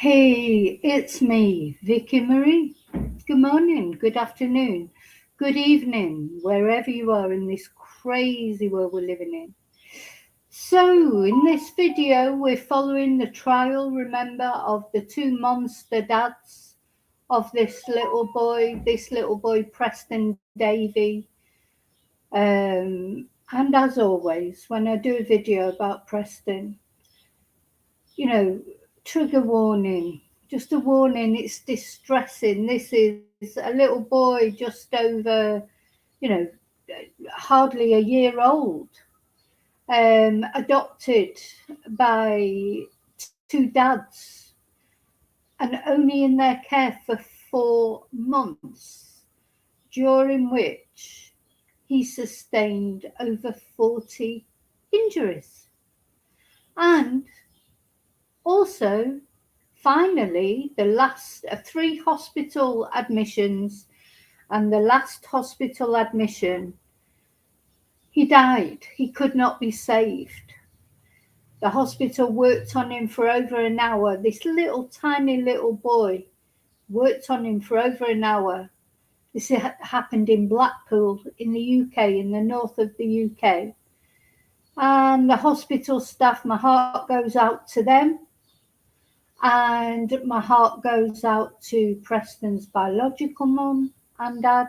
Hey, it's me, Vicky Marie. Good morning, good afternoon, good evening, wherever you are in this crazy world we're living in. So, in this video, we're following the trial, remember, of the two monster dads of this little boy, Preston Davey. And as always, when I do a video about Preston, trigger warning, just a warning, it's distressing. This is a little boy just over, you know, hardly a year old, adopted by two dads and only in their care for 4 months, during which he sustained over 40 injuries. And also, finally, the last 3 hospital admissions, and the last hospital admission, he died. He could not be saved. The hospital worked on him for over an hour. This little tiny little boy worked on him for over an hour. This happened in Blackpool in the UK, in the north of the UK. And the hospital staff, my heart goes out to them. And my heart goes out to Preston's biological mum and dad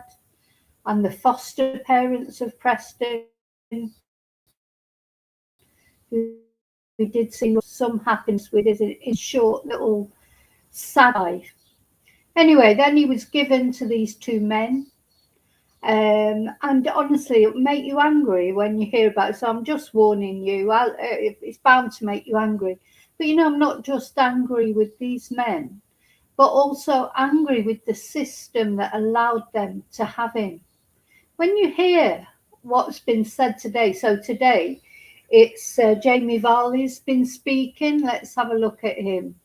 and the foster parents of Preston, who did see some happiness with his short little sad life. Anyway, then he was given to these two men. And honestly, it will make you angry when you hear about it. So I'm just warning you, it's bound to make you angry. But I'm not just angry with these men, but also angry with the system that allowed them to have him. When you hear what's been said today, so today it's Jaimie Varley's been speaking. Let's have a look at him.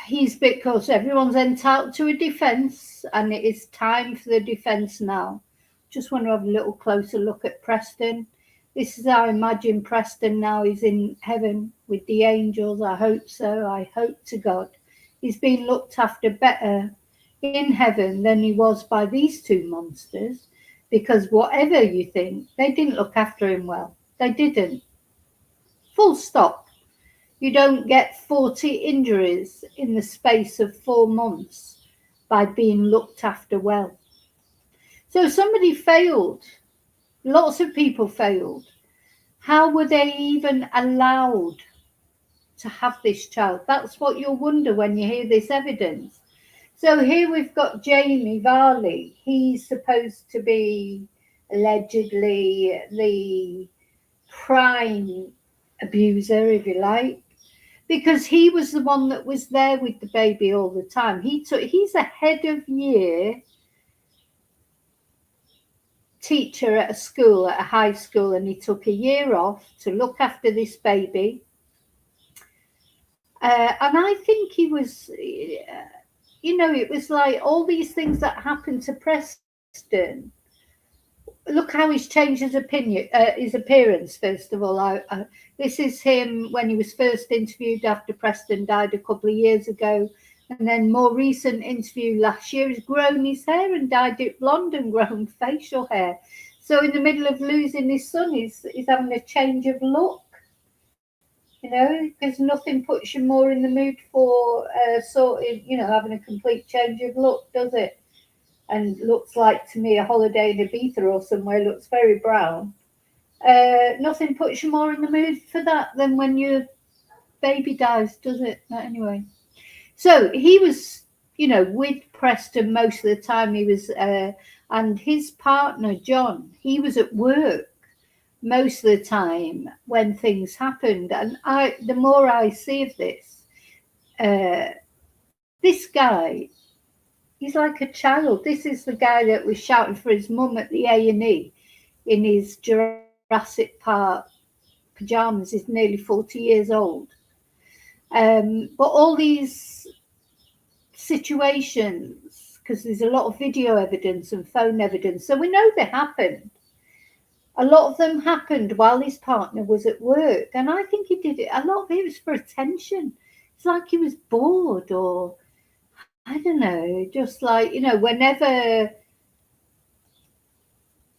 He's because everyone's entitled to a defence, and it is time for the defence now. Just want to have a little closer look at Preston. This is how I imagine Preston now. He's in heaven with the angels. I hope so. I hope to God he's been looked after better in heaven than he was by these two monsters, because whatever you think, they didn't look after him well. They didn't. Full stop. You don't get 40 injuries in the space of 4 months by being looked after well. So somebody failed. Lots of people failed. How were they even allowed to have this child? That's what you'll wonder when you hear this evidence. So here we've got Jaimie Varley. He's supposed to be allegedly the prime abuser, if you like, because he was the one that was there with the baby all the time. He's a head of year teacher at a school, at a high school, and he took a year off to look after this baby. And I think he was, it was like all these things that happened to Preston. Look how he's changed his appearance, first of all. This is him when he was first interviewed after Preston died a couple of years ago. And then more recent interview last year, he's grown his hair and dyed it blonde and grown facial hair. So in the middle of losing his son, he's having a change of look. Because nothing puts you more in the mood for having a complete change of look, does it? And looks like to me a holiday in Ibiza or somewhere, looks very brown. Nothing puts you more in the mood for that than when your baby dies, does it? But anyway, so he was, with Preston most of the time. He was, and his partner John, he was at work most of the time when things happened. And the more I see of this guy, he's like a child. This is the guy that was shouting for his mum at the A&E in his Jurassic Park pajamas. He's nearly 40 years old. But all these situations, because there's a lot of video evidence and phone evidence, so we know they happened. A lot of them happened while his partner was at work, and I think he did it. A lot of it was for attention. It's like he was bored, or I don't know, just like, whenever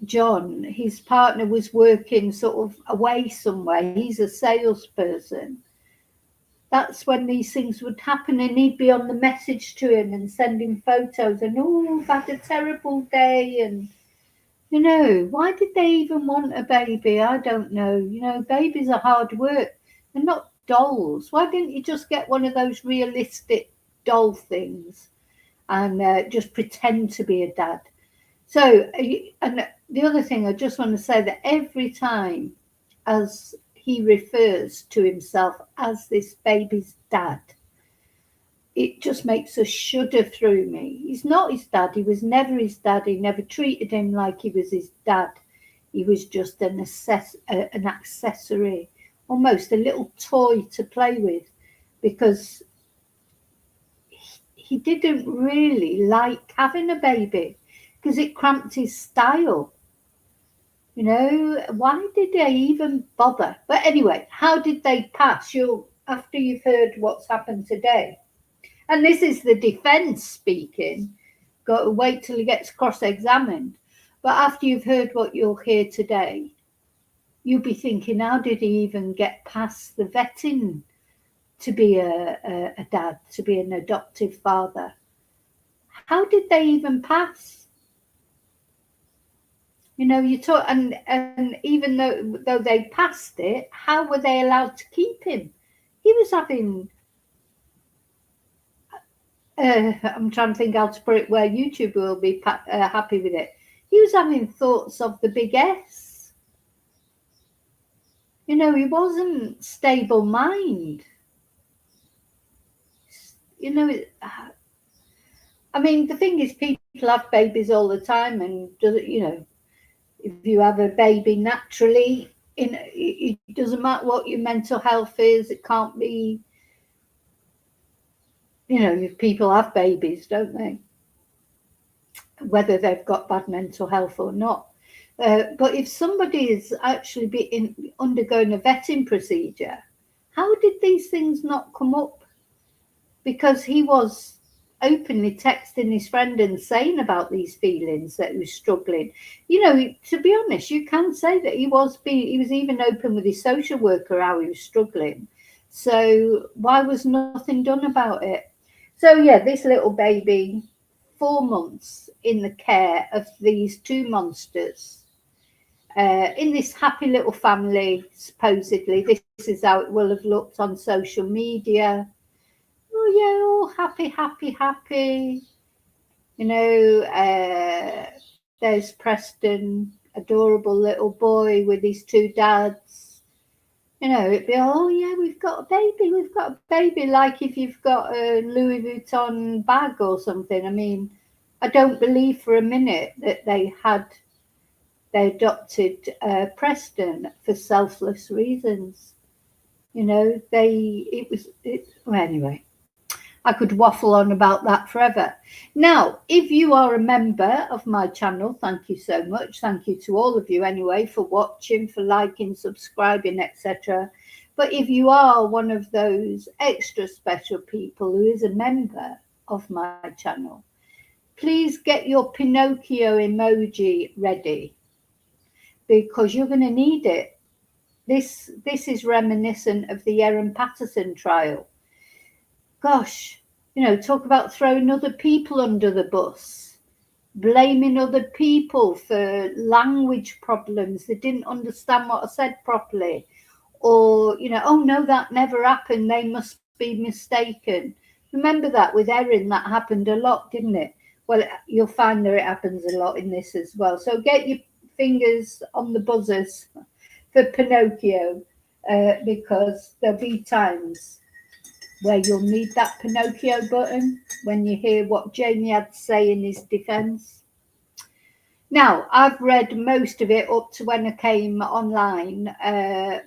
John, his partner, was working sort of away somewhere, he's a salesperson. That's when these things would happen, and he'd be on the message to him and sending photos and, oh, I've had a terrible day. And why did they even want a baby? I don't know. Babies are hard work. They're not dolls. Why didn't you just get one of those realistic doll things and just pretend to be a dad? So, and the other thing, I just want to say that every time as he refers to himself as this baby's dad, it just makes a shudder through me. He's not his dad. He was never his dad. He never treated him like he was his dad. He was just an accessory, almost a little toy to play with, because he didn't really like having a baby because it cramped his style. Why did they even bother? But anyway, how did they pass? After you've heard what's happened today, and this is the defence speaking, got to wait till he gets cross-examined. But after you've heard what you'll hear today, you'll be thinking, how did he even get past the vetting to be a dad, to be an adoptive father? How did they even pass? You talk, and even though they passed it, how were they allowed to keep him? He was having, I'm trying to think how to put it where YouTube will be happy with it. He was having thoughts of the big S. He wasn't stable mind. I mean, the thing is, people have babies all the time, and if you have a baby naturally, it doesn't matter what your mental health is. It can't be, if people have babies, don't they? Whether they've got bad mental health or not. But if somebody is actually undergoing a vetting procedure, how did these things not come up? Because he was openly texting his friend and saying about these feelings, that he was struggling. To be honest, you can say that he was even open with his social worker how he was struggling. So why was nothing done about it? So yeah, this little baby, 4 months in the care of these two monsters, in this happy little family, supposedly. This is how it will have looked on social media. Oh yeah, all happy. There's Preston, adorable little boy with his two dads. It'd be, oh yeah, we've got a baby, like if you've got a Louis Vuitton bag or something. I mean, I don't believe for a minute that they adopted Preston for selfless reasons. Well, anyway, I could waffle on about that forever. Now, if you are a member of my channel, thank you so much. Thank you to all of you anyway for watching, for liking, subscribing, etc. But if you are one of those extra special people who is a member of my channel, please get your Pinocchio emoji ready, because you're going to need it. This is reminiscent of the Erin Patterson trial. Gosh, talk about throwing other people under the bus, blaming other people for language problems. They didn't understand what I said properly, or, oh no, that never happened, they must be mistaken. Remember that with Erin, that happened a lot, didn't it? Well, you'll find that it happens a lot in this as well. So get your fingers on the buzzers for Pinocchio, because there'll be times where you'll need that Pinocchio button when you hear what Jaimie had to say in his defence. Now, I've read most of it up to when I came online,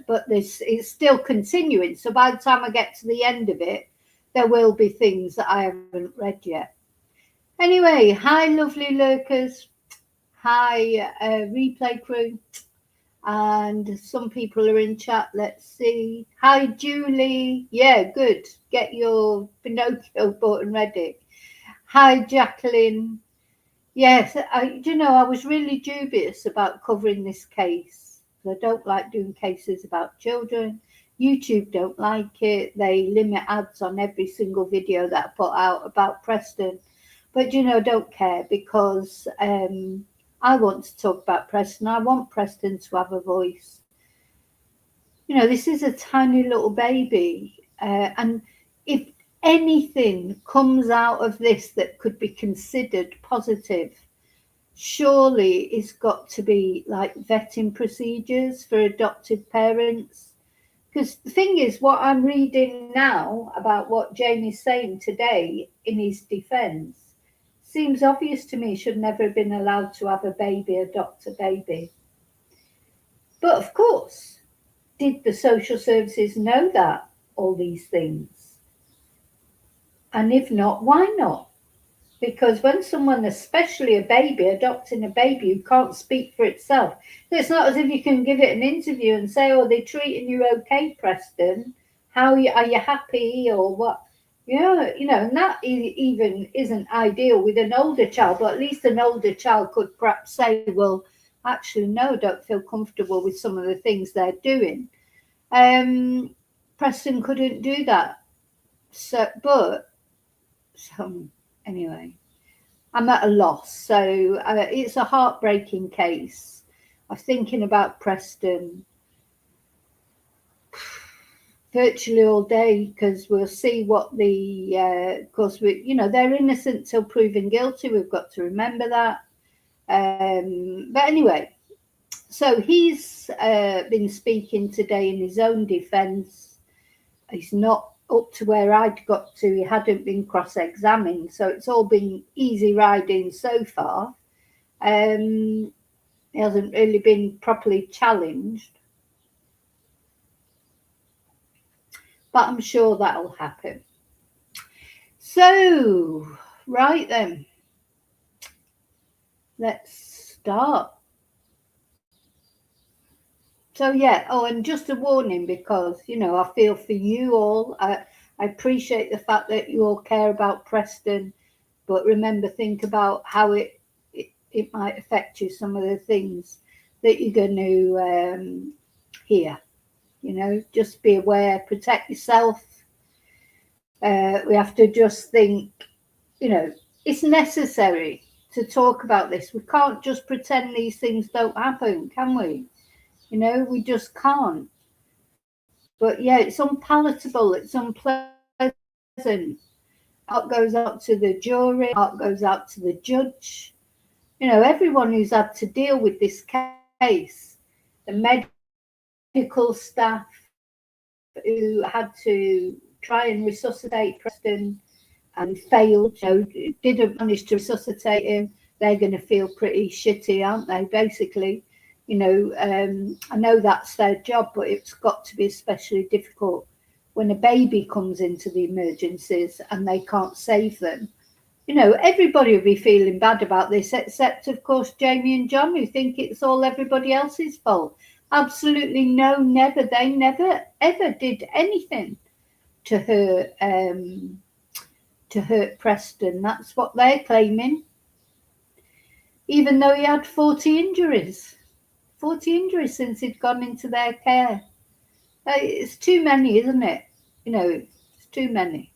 but this is still continuing. So by the time I get to the end of it, there will be things that I haven't read yet. Anyway, hi, lovely lurkers. Hi, replay crew. And some people are in chat. Let's see. Hi, Julie. Yeah, good. Get your Pinocchio button ready. Hi, Jacqueline. Yes, I was really dubious about covering this case. I don't like doing cases about children. YouTube don't like it. They limit ads on every single video that I put out about Preston. But, don't care, because I want to talk about Preston. I want Preston to have a voice. This is a tiny little baby. And if anything comes out of this that could be considered positive, surely it's got to be like vetting procedures for adoptive parents. Because the thing is, what I'm reading now about what Jaimie's saying today in his defence seems obvious to me. He should never have been allowed to have a baby, adopt a baby. But of course, did the social services know that, all these things? And if not, why not? Because when someone, especially a baby, adopting a baby who can't speak for itself, it's not as if you can give it an interview and say, oh, they're treating you okay, Preston. Are you happy or what? And that even isn't ideal with an older child, but at least an older child could perhaps say, well, actually, no, don't feel comfortable with some of the things they're doing. Preston couldn't do that. So anyway, I'm at a loss. So it's a heartbreaking case. I'm thinking about Preston virtually all day, because we'll see what of course, they're innocent till proven guilty. We've got to remember that. But anyway, so he's been speaking today in his own defence. He's not up to where I'd got to. He hadn't been cross-examined, so it's all been easy riding so far. He hasn't really been properly challenged, but I'm sure that'll happen. So, right then, let's start. So yeah, and just a warning, because I feel for you all. I appreciate the fact that you all care about Preston, but remember, think about how it might affect you, some of the things that you're going to hear. Just be aware, protect yourself. We have to just think, it's necessary to talk about this. We can't just pretend these things don't happen, can we? We just can't. But yeah, it's unpalatable, it's unpleasant. Heart goes out to the jury, heart goes out to the judge. Everyone who's had to deal with this case, the medical staff who had to try and resuscitate Preston and failed, didn't manage to resuscitate him. They're going to feel pretty shitty, aren't they, basically? I know that's their job, but it's got to be especially difficult when a baby comes into the emergencies and they can't save them. Everybody will be feeling bad about this, except, of course, Jaimie and John, who think it's all everybody else's fault. Absolutely no, never. They never, ever did anything to hurt Preston. That's what they're claiming. Even though he had 40 injuries since he'd gone into their care. It's too many, isn't it? It's too many.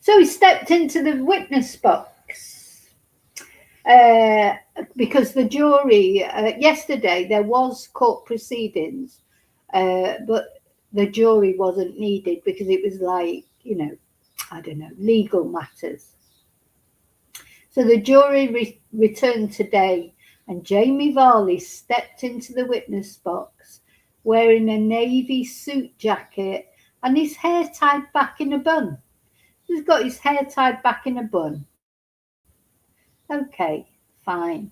So he stepped into the witness box because the jury, yesterday there was court proceedings, but the jury wasn't needed because it was like, legal matters. So the jury returned today, and Jaimie Varley stepped into the witness box wearing a navy suit jacket and his hair tied back in a bun. He's got his hair tied back in a bun. Okay, fine.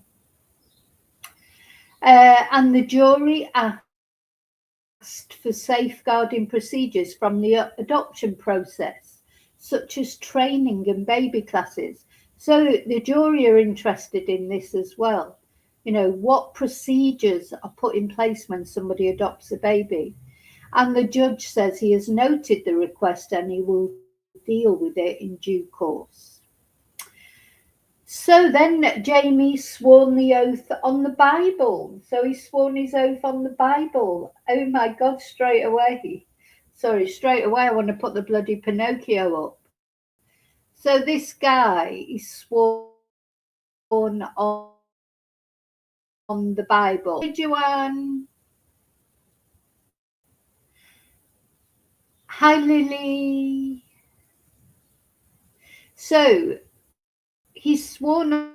And the jury asked for safeguarding procedures from the adoption process, such as training and baby classes. So the jury are interested in this as well. what procedures are put in place when somebody adopts a baby. And the judge says he has noted the request and he will deal with it in due course. So then Jaimie sworn the oath on the Bible. So he sworn his oath on the Bible. Oh my God, straight away I want to put the bloody Pinocchio up. So this guy is sworn on the Bible. Hey, Joanne. Hi, Lily. So he's sworn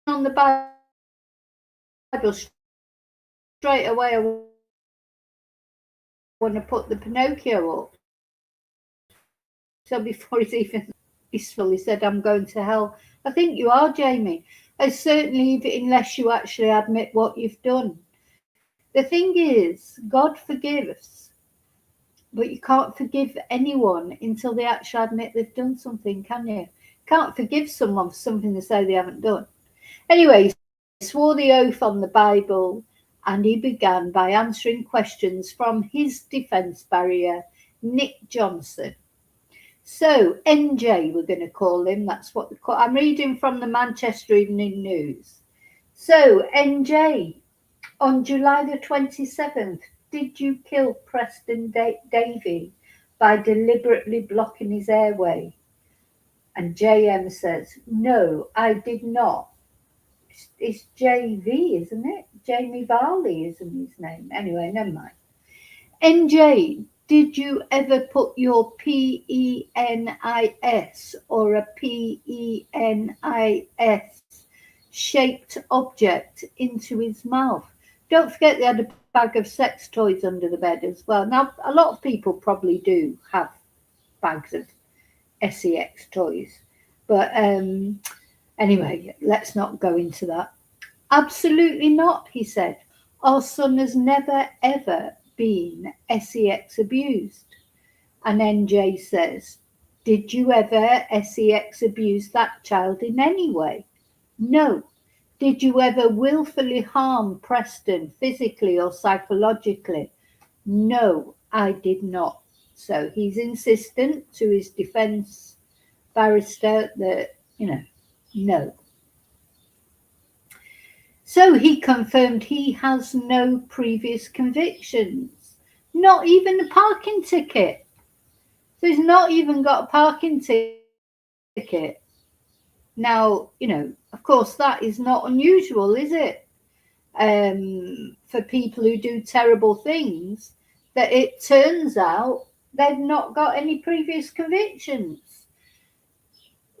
on the Bible. Straight away, I want to put the Pinocchio up. So before he's even peacefully said, I'm going to hell. I think you are, Jaimie. Certainly, unless you actually admit what you've done. The thing is, God forgives, but you can't forgive anyone until they actually admit they've done something, can you? Can't forgive someone for something they say they haven't done. Anyway, he swore the oath on the Bible, and he began by answering questions from his defence barrier, Nick Johnson. So, NJ, we're going to call him. That's what I'm reading from the Manchester Evening News. So, NJ, on July the 27th, did you kill Preston Davey by deliberately blocking his airway? And JM says, no, I did not. It's JV, isn't it? Jaimie Varley isn't his name. Anyway, never mind. NJ, did you ever put your PENIS or a PENIS shaped object into his mouth? Don't forget they had a bag of sex toys under the bed as well. Now, a lot of people probably do have bags of sex toys. But anyway, let's not go into that. Absolutely not, he said. Our son has never, ever been sex abused. And NJ says, did you ever sex abuse that child in any way? No. Did you ever willfully harm Preston physically or psychologically? No, I did not. So he's insistent to his defence barrister that, no. So he confirmed he has no previous convictions, not even a parking ticket. So he's not even got a parking ticket. Now, of course, that is not unusual, is it? For people who do terrible things, that it turns out they've not got any previous convictions.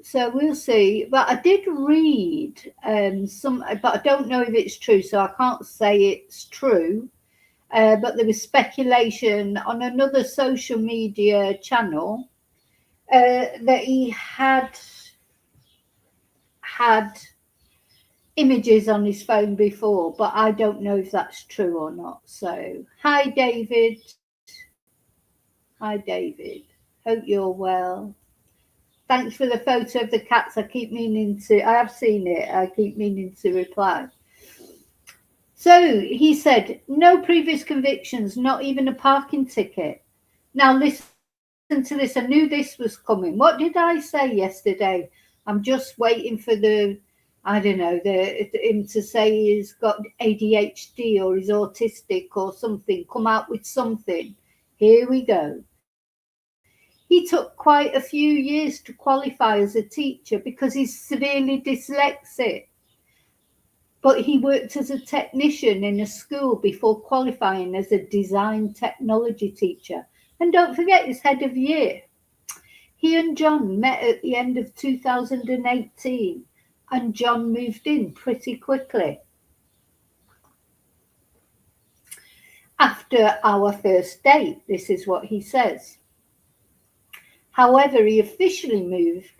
So we'll see. But I did read but I don't know if it's true, so I can't say it's true. But there was speculation on another social media channel that he had images on his phone before, but I don't know if that's true or not. So, hi, David. Hi, David. Hope you're well. Thanks for the photo of the cats. I have seen it. I keep meaning to reply. So he said, no previous convictions, not even a parking ticket. Now listen to this. I knew this was coming. What did I say yesterday? I'm just waiting for him to say he's got ADHD or he's autistic or something. Come out with something. Here we go. He took quite a few years to qualify as a teacher because he's severely dyslexic. But he worked as a technician in a school before qualifying as a design technology teacher. And don't forget, he's head of year. He and John met at the end of 2018, and John moved in pretty quickly. After our first date, this is what he says. However, he officially moved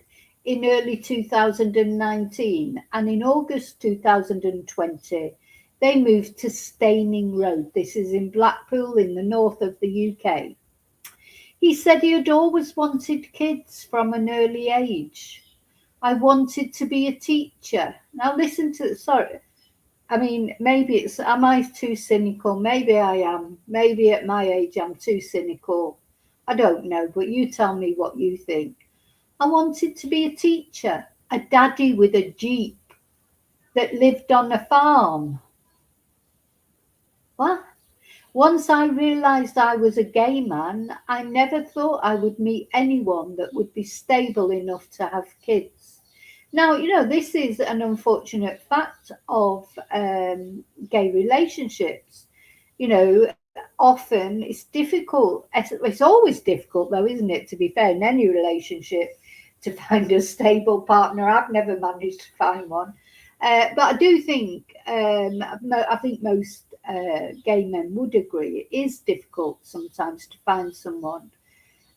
in early 2019, and in August 2020, they moved to Staining Road. This is in Blackpool in the north of the UK. He said he had always wanted kids from an early age. I wanted to be a teacher. Now listen to, sorry, I mean, maybe am I too cynical? Maybe I am. Maybe at my age I'm too cynical. I don't know, but you tell me what you think. I wanted to be a teacher, a daddy with a Jeep that lived on a farm. What? Once I realised I was a gay man, I never thought I would meet anyone that would be stable enough to have kids. Now, this is an unfortunate fact of gay relationships. Often it's difficult. It's always difficult, though, isn't it, to be fair, in any relationship, to find a stable partner. I've never managed to find one. But I do think, I think most gay men would agree, it is difficult sometimes to find someone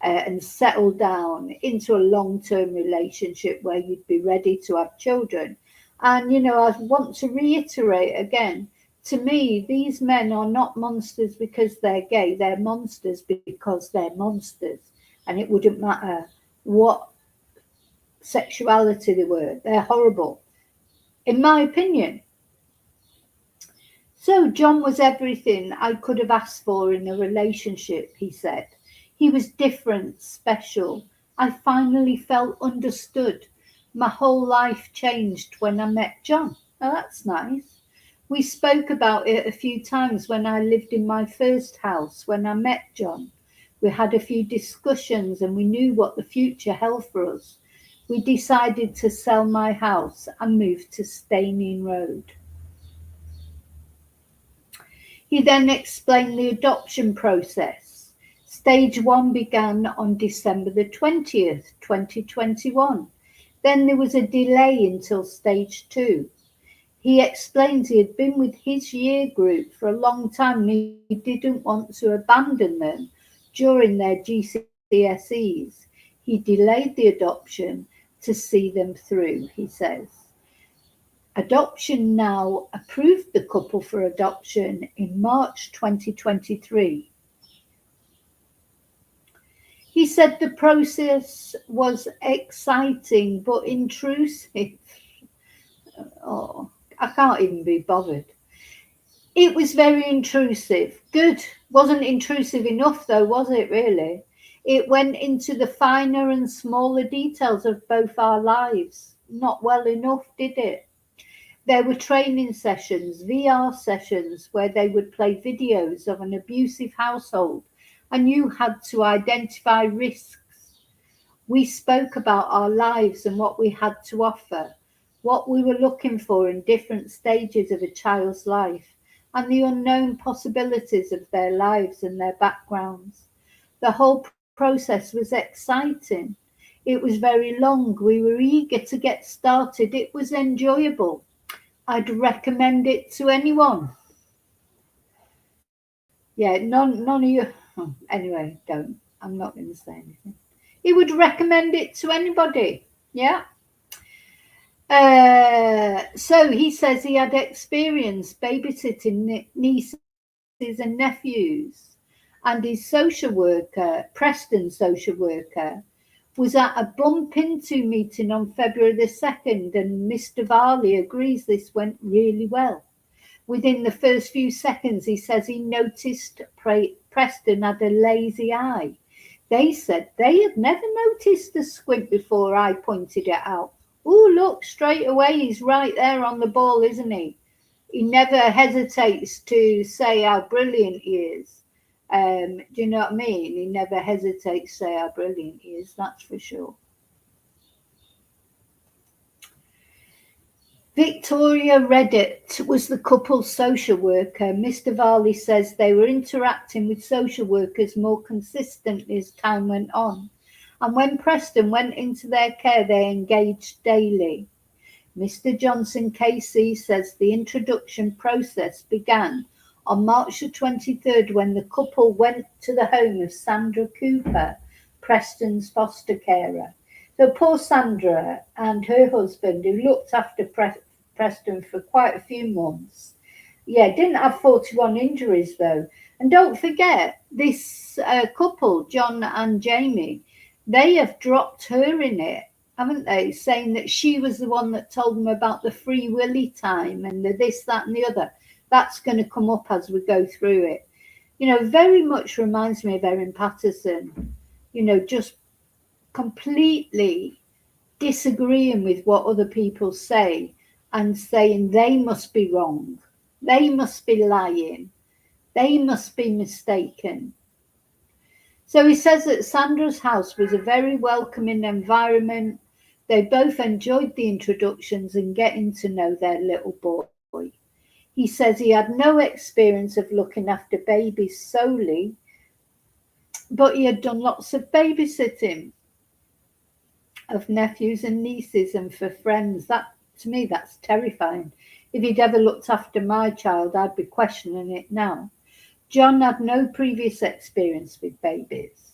and settle down into a long-term relationship where you'd be ready to have children. And, I want to reiterate again, to me, these men are not monsters because they're gay. They're monsters because they're monsters. And it wouldn't matter what sexuality they were. They're horrible, in my opinion. So John was everything I could have asked for in a relationship, he said. He was different, special. I finally felt understood. My whole life changed when I met John. Oh, that's nice. We spoke about it a few times when I lived in my first house, when I met John. We had a few discussions and we knew what the future held for us. We decided to sell my house and move to Staining Road. He then explained the adoption process. Stage 1 began on December the 20th, 2021. Then there was a delay until stage 2. He explains he had been with his year group for a long time and he didn't want to abandon them during their GCSEs. He delayed the adoption to see them through, he says. Adoption now approved the couple for adoption in March 2023. He said the process was exciting but intrusive. Oh, I can't even be bothered. It was very intrusive. Good. Wasn't intrusive enough though, was it really? It went into the finer and smaller details of both our lives. Not well enough, did it? There were training sessions, VR sessions, where they would play videos of an abusive household and you had to identify risks. We spoke about our lives and what we had to offer, what we were looking for in different stages of a child's life, and the unknown possibilities of their lives and their backgrounds. The whole process was exciting. It was very long. We were eager to get started. It was enjoyable. I'd recommend it to anyone. Yeah, none of you. Anyway, don't. I'm not going to say anything. He would recommend it to anybody. Yeah. So he says he had experience babysitting nieces and nephews, and his social worker, Preston social worker, was at a bump into meeting on February the 2nd, and Mr. Varley agrees this went really well. Within the first few seconds, he says he noticed Preston had a lazy eye. They said they had never noticed the squint before I pointed it out. Oh, look, straight away, he's right there on the ball, isn't he? He never hesitates to say how brilliant he is. Do you know what I mean? He never hesitates to say how brilliant he is, that's for sure. Victoria Reddit was the couple's social worker. Mr. Varley says they were interacting with social workers more consistently as time went on. And when Preston went into their care, they engaged daily. Mr. Johnson KC says the introduction process began on March the 23rd when the couple went to the home of Sandra Cooper, Preston's foster carer. So poor Sandra and her husband, who looked after Preston for quite a few months, didn't have 41 injuries though. And don't forget, this couple, John and Jaimie, they have dropped her in it haven't they? Saying that she was the one that told them about the free willy time and the this, that, and the other. That's going to come up as we go through it. You know, very much reminds me of Erin Patterson, you know, just completely disagreeing with what other people say and saying they must be wrong, they must be lying, they must be mistaken. So he says that Sandra's house was a very welcoming environment. They both enjoyed the introductions and getting to know their little boy. He says he had no experience of looking after babies solely, but he had done lots of babysitting of nephews and nieces and for friends. That, to me, that's terrifying. If he'd ever looked after my child, I'd be questioning it now. John had no previous experience with babies.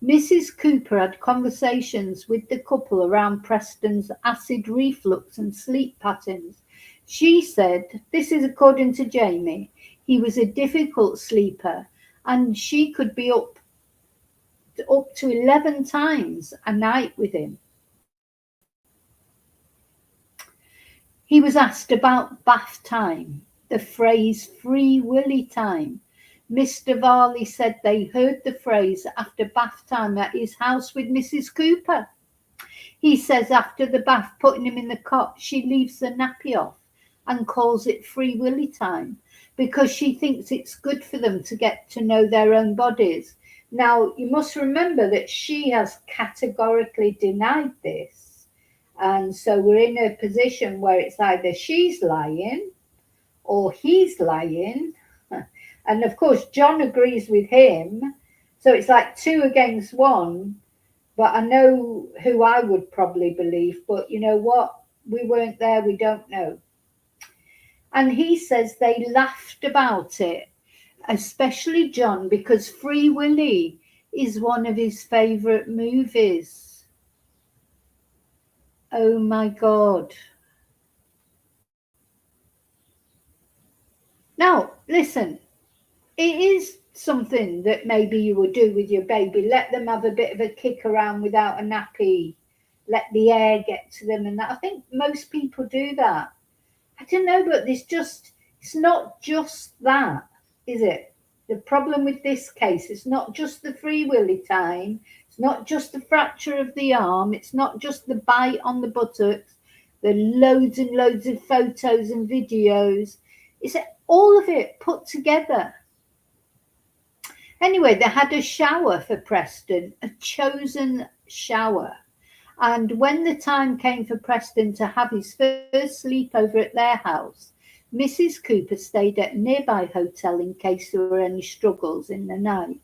Mrs. Cooper had conversations with the couple around Preston's acid reflux and sleep patterns. She said, this is according to Jaimie, he was a difficult sleeper and she could be up to 11 times a night with him. He was asked about bath time, the phrase free willy time. Mr. Varley said they heard the phrase after bath time at his house with Mrs. Cooper. He says after the bath, putting him in the cot, she leaves the nappy off and calls it free willy time because she thinks it's good for them to get to know their own bodies. Now, you must remember that she has categorically denied this. And so we're in a position where it's either she's lying or he's lying. And of course, John agrees with him. So it's like 2 against 1. But I know who I would probably believe. But you know what? We weren't there. We don't know. And he says they laughed about it, especially John, because Free Willy is one of his favourite movies. Oh my God. Now, listen, it is something that maybe you would do with your baby. Let them have a bit of a kick around without a nappy. Let the air get to them and that. I think most people do that. I don't know, but it's not just that, is it? The problem with this case, it's not just the free willy time. It's not just the fracture of the arm. It's not just the bite on the buttocks. The loads and loads of photos and videos. It's all of it put together. Anyway, they had a shower for Preston, a chosen shower. And when the time came for Preston to have his first sleepover at their house, Mrs. Cooper stayed at a nearby hotel in case there were any struggles in the night.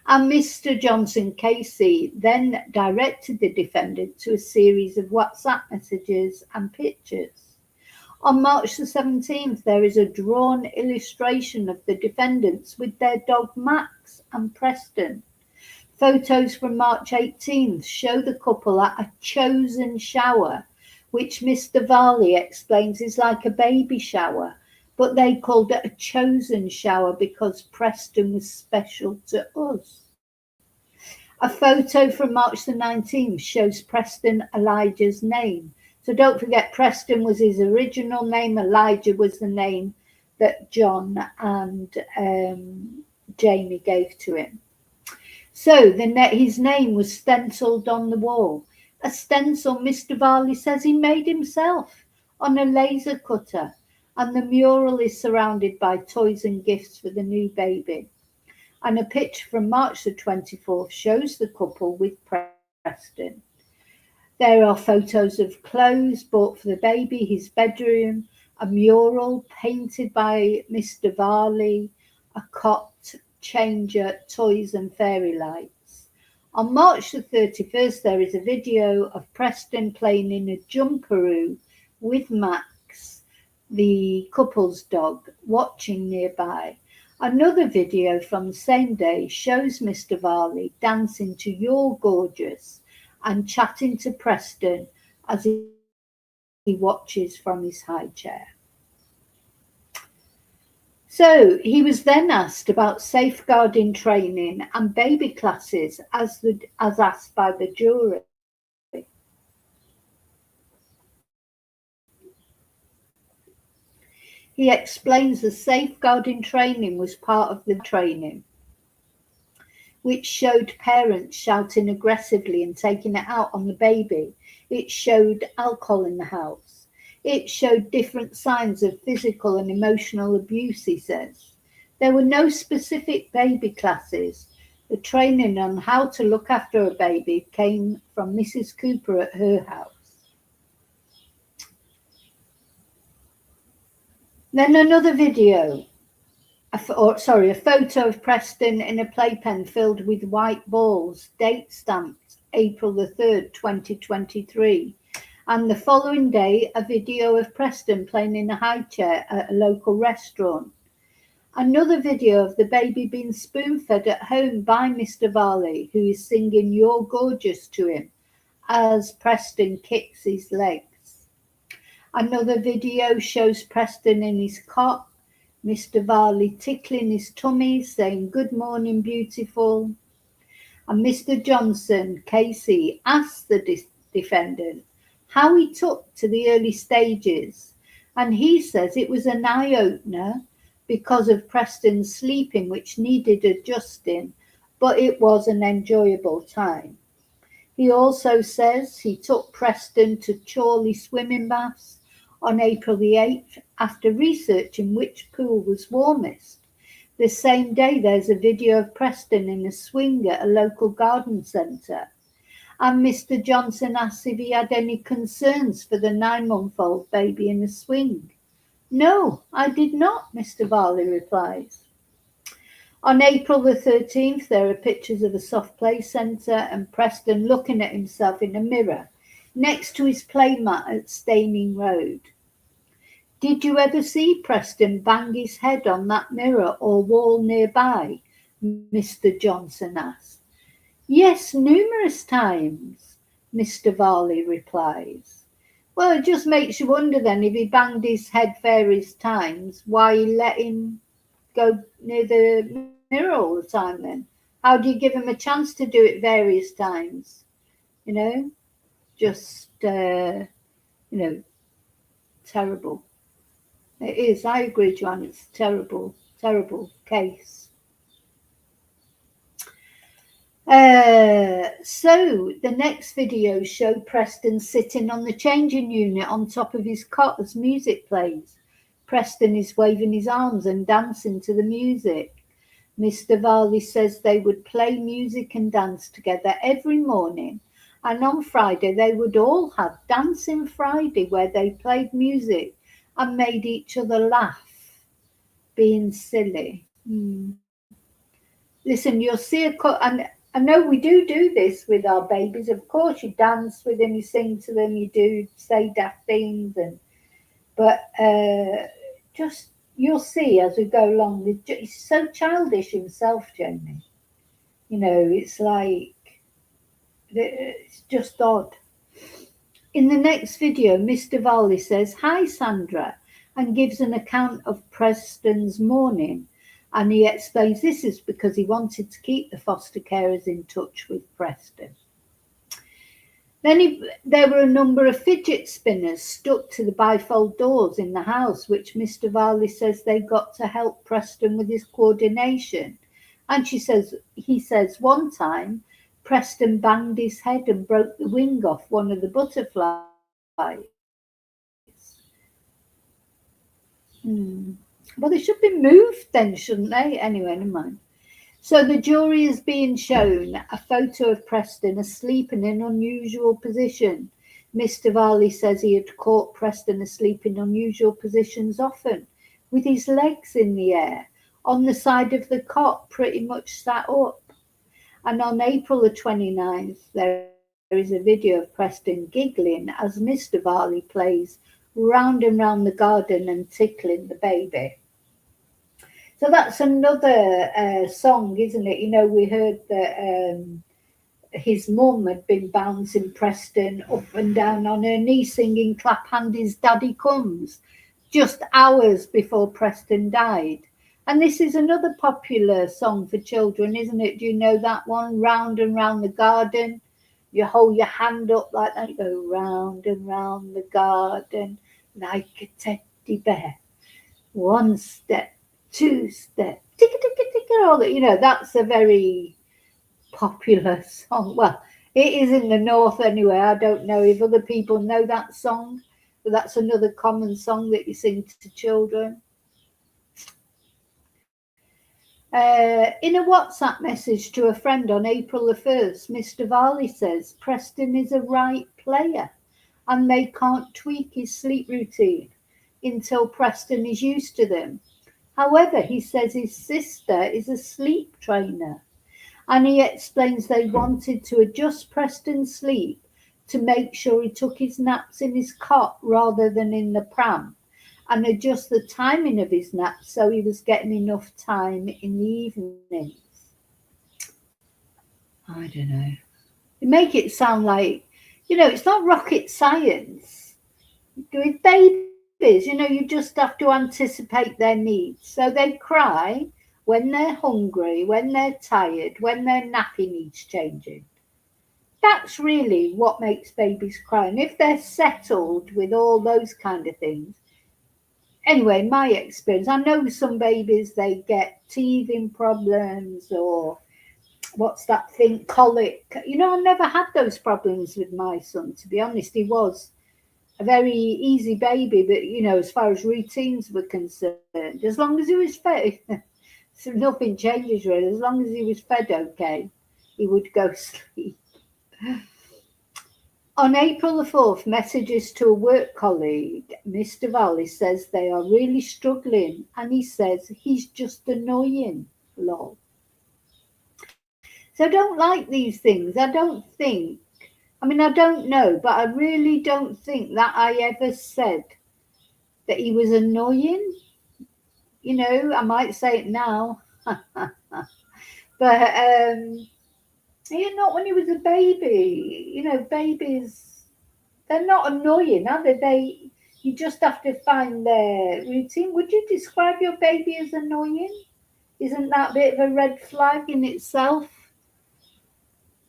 And Mr. Johnson Casey then directed the defendant to a series of WhatsApp messages and pictures. On March the 17th, there is a drawn illustration of the defendants with their dog Max and Preston. Photos from March 18th show the couple at a chosen shower, which Mr. Varley explains is like a baby shower, but they called it a chosen shower because Preston was special to us. A photo from March the 19th shows Preston Elijah's name. So don't forget, Preston was his original name, Elijah was the name that John and Jaimie gave to him. So his name was stenciled on the wall. A stencil Mr. Varley says he made himself on a laser cutter, and the mural is surrounded by toys and gifts for the new baby. And a picture from March the 24th shows the couple with Preston. There are photos of clothes bought for the baby, his bedroom, a mural painted by Mr. Varley, a cot changer, toys and fairy lights. On March the 31st, there is a video of Preston playing in a jumperoo with Max, the couple's dog, watching nearby. Another video from the same day shows Mr. Varley dancing to You're Gorgeous and chatting to Preston as he watches from his high chair. So he was then asked about safeguarding training and baby classes as asked by the jury. He explains the safeguarding training was part of the training, which showed parents shouting aggressively and taking it out on the baby. It showed alcohol in the house. It showed different signs of physical and emotional abuse, he says. There were no specific baby classes. The training on how to look after a baby came from Mrs. Cooper at her house. Then another video, a photo of Preston in a playpen filled with white balls, date stamped April the 3rd, 2023. And the following day, a video of Preston playing in a high chair at a local restaurant. Another video of the baby being spoon-fed at home by Mr. Varley, who is singing "You're Gorgeous" to him as Preston kicks his legs. Another video shows Preston in his cot, Mr. Varley tickling his tummy, saying "Good morning, beautiful." And Mr. Johnson, Casey, asked the defendant how he took to the early stages, and he says it was an eye-opener because of Preston's sleeping, which needed adjusting, but it was an enjoyable time. He also says he took Preston to Chorley swimming baths on April the 8th after researching which pool was warmest. The same day, there's a video of Preston in a swing at a local garden centre. And Mr. Johnson asked if he had any concerns for the 9-month-old baby in a swing. "No, I did not," Mr. Varley replies. On April the 13th, there are pictures of a soft play centre and Preston looking at himself in a mirror next to his playmat at Staining Road. "Did you ever see Preston bang his head on that mirror or wall nearby?" Mr. Johnson asked. "Yes, numerous times," Mr. Varley replies. Well, it just makes you wonder then, if he banged his head various times, why he let him go near the mirror all the time then? How do you give him a chance to do it various times? You know, just, terrible. It is, I agree, Joanne, it's a terrible, terrible case. So the next video showed Preston sitting on the changing unit on top of his cot as music plays. Preston is waving his arms and dancing to the music. Mr. Varley says they would play music and dance together every morning, and on Friday they would all have Dancing Friday where they played music and made each other laugh, being silly. Listen, you'll see and I know we do this with our babies. Of course, you dance with them, you sing to them, you do say daft things, but just you'll see as we go along. He's so childish himself, Jaimie. It's like it's just odd. In the next video, Mr. Varley says, "Hi, Sandra," and gives an account of Preston's morning. And he explains this is because he wanted to keep the foster carers in touch with Preston. Then there were a number of fidget spinners stuck to the bifold doors in the house, which Mr. Varley says they got to help Preston with his coordination. And he says one time Preston banged his head and broke the wing off one of the butterflies. Well, they should be moved then, shouldn't they? Anyway, never mind. So the jury is being shown a photo of Preston asleep in an unusual position. Mr. Varley says he had caught Preston asleep in unusual positions often, with his legs in the air, on the side of the cot, pretty much sat up. And on April the 29th, there is a video of Preston giggling as Mr. Varley plays round and round the garden and tickling the baby. So that's another song, isn't it? We heard that his mum had been bouncing Preston up and down on her knee singing "Clap Handies, Daddy Comes" just hours before Preston died. And this is another popular song for children, isn't it? Do you know that one? Round and round the garden. You hold your hand up like that, you go round and round the garden like a teddy bear. One step, two step, ticka ticka ticka, all that. You know, that's a very popular song. Well, it is in the north anyway. I don't know if other people know that song, but that's another common song that you sing to children. In a WhatsApp message to a friend on April the 1st, Mr. Varley says Preston is a right player and they can't tweak his sleep routine until Preston is used to them. However, he says his sister is a sleep trainer and he explains they wanted to adjust Preston's sleep to make sure he took his naps in his cot rather than in the pram and adjust the timing of his naps so he was getting enough time in the evenings. I don't know. They make it sound like, you know, it's not rocket science. With babies, you know, you just have to anticipate their needs. So they cry when they're hungry, when they're tired, when their nappy needs changing. That's really what makes babies cry. And if they're settled with all those kind of things, anyway, my experience, I know some babies, they get teething problems or what's that thing, colic. You know, I never had those problems with my son, to be honest. He was a very easy baby, but, you know, as far as routines were concerned, as long as he was fed, so nothing changes really. As long as he was fed okay, he would go sleep. On April the 4th, messages to a work colleague, Mr. Varley says they are really struggling and he says he's just annoying, lol. So I don't like these things. I don't think, I mean, I don't know, but I really don't think that I ever said that he was annoying. You know, I might say it now. But not when he was a baby. You know, babies, they're not annoying, are they? You just have to find their routine. Would you describe your baby as annoying? Isn't that a bit of a red flag in itself?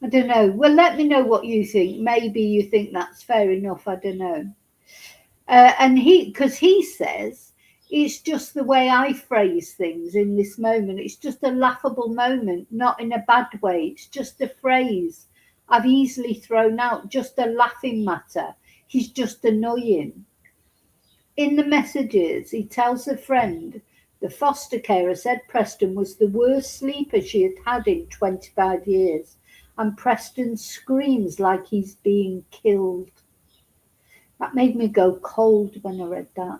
I don't know. Well, let me know what you think. Maybe you think that's fair enough. I don't know. And because he says it's just the way I phrase things in this moment. It's just a laughable moment, not in a bad way. It's just a phrase I've easily thrown out, just a laughing matter. He's just annoying. In the messages, he tells a friend the foster carer said Preston was the worst sleeper she had had in 25 years, and Preston screams like he's being killed. That made me go cold when I read that.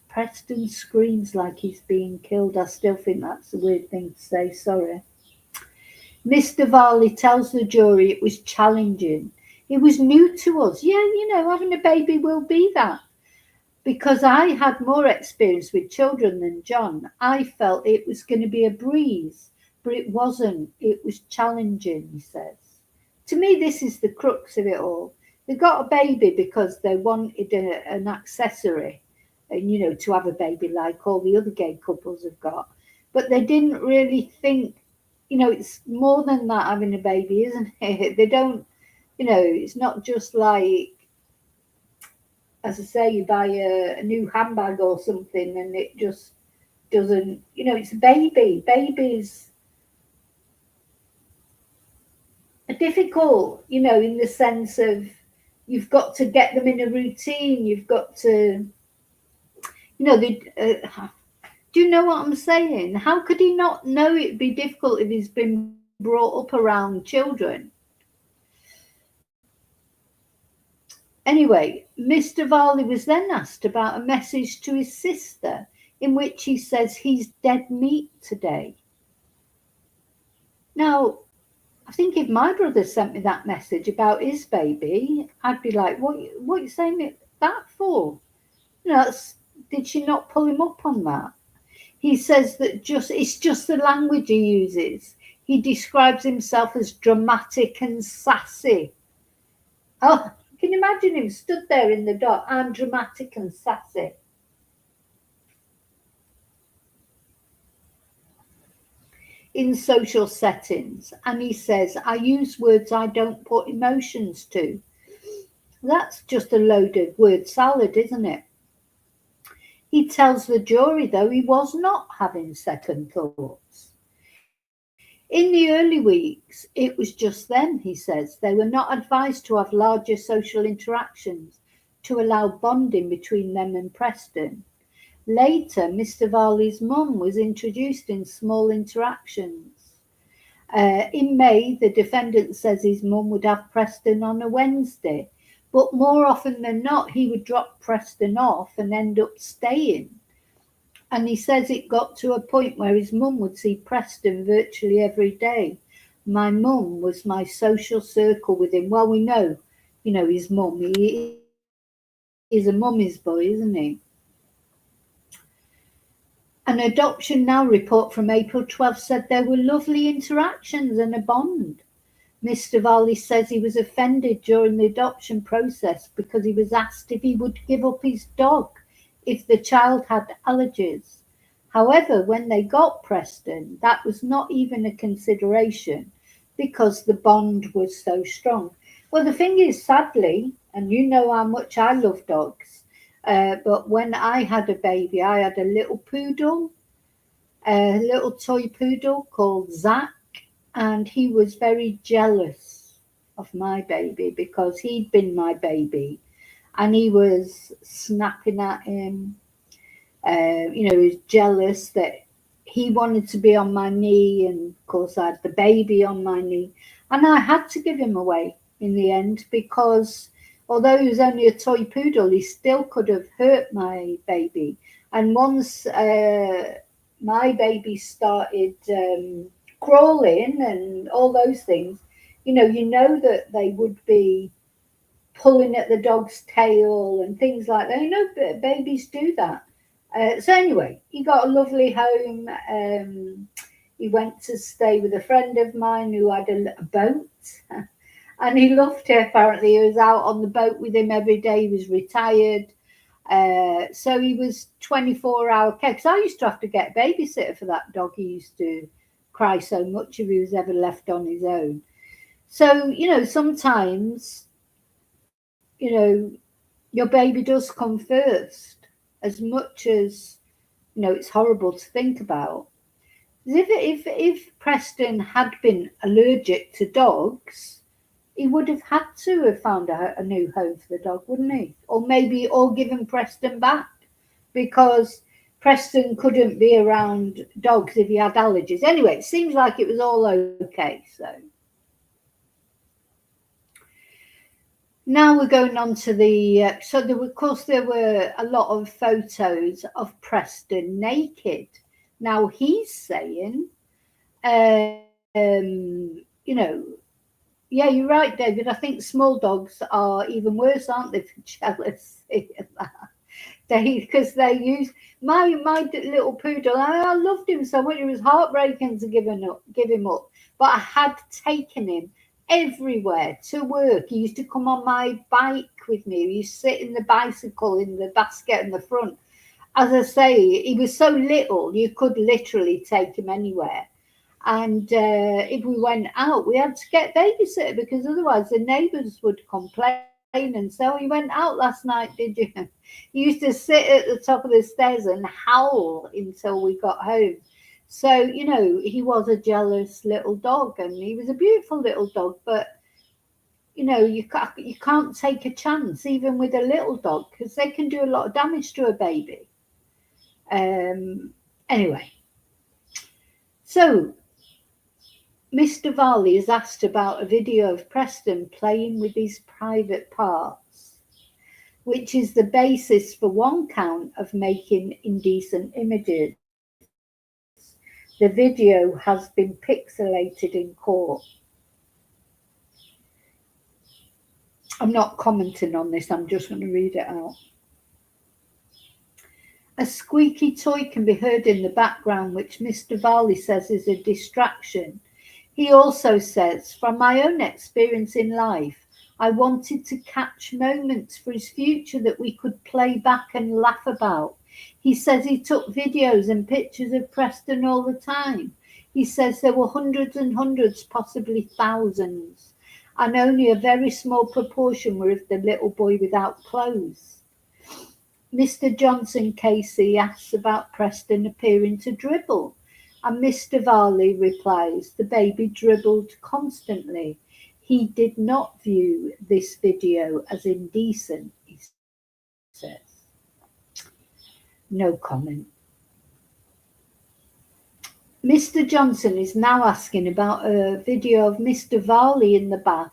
Preston screams like he's being killed. I still think that's a weird thing to say, sorry. Mr. Varley tells the jury it was challenging. It was new to us. Yeah, you know, having a baby will be that. Because I had more experience with children than John, I felt it was going to be a breeze, but it wasn't. It was challenging, he says. To me, this is the crux of it all. They got a baby because they wanted an accessory, and, you know, to have a baby like all the other gay couples have got. But they didn't really think, you know, it's more than that having a baby, isn't it? They don't, you know, it's not just like, as I say, you buy a new handbag or something and it just doesn't, you know, it's a baby. Babies are difficult, you know, in the sense of you've got to get them in a routine. You've got to, you know, do you know what I'm saying? How could he not know it'd be difficult if he's been brought up around children? Anyway, Mr. Varley was then asked about a message to his sister in which he says he's dead meat today. Now, I think if my brother sent me that message about his baby, I'd be like, what are you saying that for? You know, did she not pull him up on that? He says that it's just the language he uses. He describes himself as dramatic and sassy. Oh, can you imagine him stood there in the dark? I'm dramatic and sassy. In social settings. And he says, I use words I don't put emotions to. That's just a load of word salad, isn't it? He tells the jury, though, he was not having second thoughts. In the early weeks, it was just them, he says. They were not advised to have larger social interactions to allow bonding between them and Preston. Later, Mr. Varley's mum was introduced in small interactions. In May, the defendant says his mum would have Preston on a Wednesday, but more often than not, he would drop Preston off and end up staying. And he says it got to a point where his mum would see Preston virtually every day. My mum was my social circle with him. Well, we know, his mum. He is a mummy's boy, isn't he? An Adoption Now report from April 12 said there were lovely interactions and a bond. Mr. Varley says he was offended during the adoption process because he was asked if he would give up his dog if the child had allergies. However, when they got Preston, that was not even a consideration because the bond was so strong. Well, the thing is, sadly, and you know how much I love dogs, but when I had a baby, I had a little poodle, a little toy poodle called Zach, and he was very jealous of my baby because he'd been my baby, and he was snapping at him. He was jealous that he wanted to be on my knee, and of course I had the baby on my knee, and I had to give him away in the end because although he was only a toy poodle, he still could have hurt my baby. And once my baby started crawling and all those things, you know that they would be pulling at the dog's tail and things like that. Babies do that. So anyway, he got a lovely home. He went to stay with a friend of mine who had a boat. And he loved it, apparently. He was out on the boat with him every day. He was retired. So he was 24-hour care. Because I used to have to get a babysitter for that dog. He used to cry so much if he was ever left on his own. So, sometimes, your baby does come first. As much as, it's horrible to think about. If Preston had been allergic to dogs, he would have had to have found a new home for the dog, wouldn't he? Or given Preston back, because Preston couldn't be around dogs if he had allergies. Anyway, it seems like it was all okay. So now we're going on to there were a lot of photos of Preston naked. Now he's saying, yeah, you're right, David. I think small dogs are even worse, aren't they, for jealousy? Because they use my little poodle. I loved him so much. It was heartbreaking to give him up. But I had taken him everywhere to work. He used to come on my bike with me. He used to sit in the bicycle in the basket in the front. As I say, he was so little, you could literally take him anywhere. And if we went out, we had to get babysitter because otherwise the neighbours would complain. And so he went out last night, did you? He used to sit at the top of the stairs and howl until we got home. So, he was a jealous little dog, and he was a beautiful little dog. But, you can't take a chance even with a little dog because they can do a lot of damage to a baby. Anyway, so Mr. Varley is asked about a video of Preston playing with his private parts, which is the basis for one count of making indecent images. The video has been pixelated in court. I'm not commenting on this, I'm just going to read it out. A squeaky toy can be heard in the background, which Mr. Varley says is a distraction. He also says, from my own experience in life, I wanted to catch moments for his future that we could play back and laugh about. He says he took videos and pictures of Preston all the time. He says there were hundreds and hundreds, possibly thousands, and only a very small proportion were of the little boy without clothes. Mr. Johnson Casey asks about Preston appearing to dribble, and Mr. Varley replies, the baby dribbled constantly. He did not view this video as indecent, he says. No comment. Mr. Johnson is now asking about a video of Mr. Varley in the bath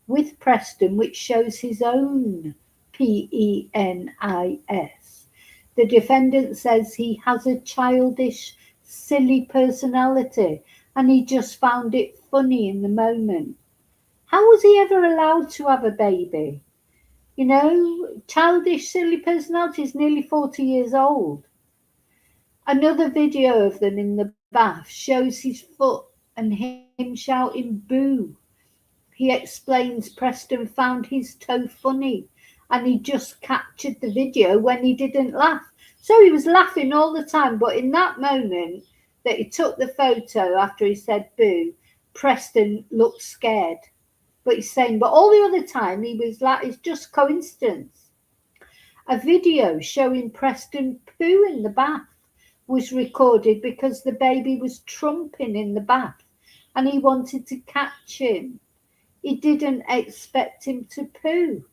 with Preston, which shows his own penis. The defendant says he has a childish, silly personality and he just found it funny in the moment. How was he ever allowed to have a baby? You know, childish, silly personality is nearly 40 years old. Another video of them in the bath shows his foot and him shouting boo. He explains Preston found his toe funny and he just captured the video when he didn't laugh. So he was laughing all the time, but in that moment that he took the photo after he said boo, Preston looked scared. But he's saying, but all the other time he was like, it's just coincidence. A video showing Preston poo in the bath was recorded because the baby was trumping in the bath and he wanted to catch him. He didn't expect him to poo,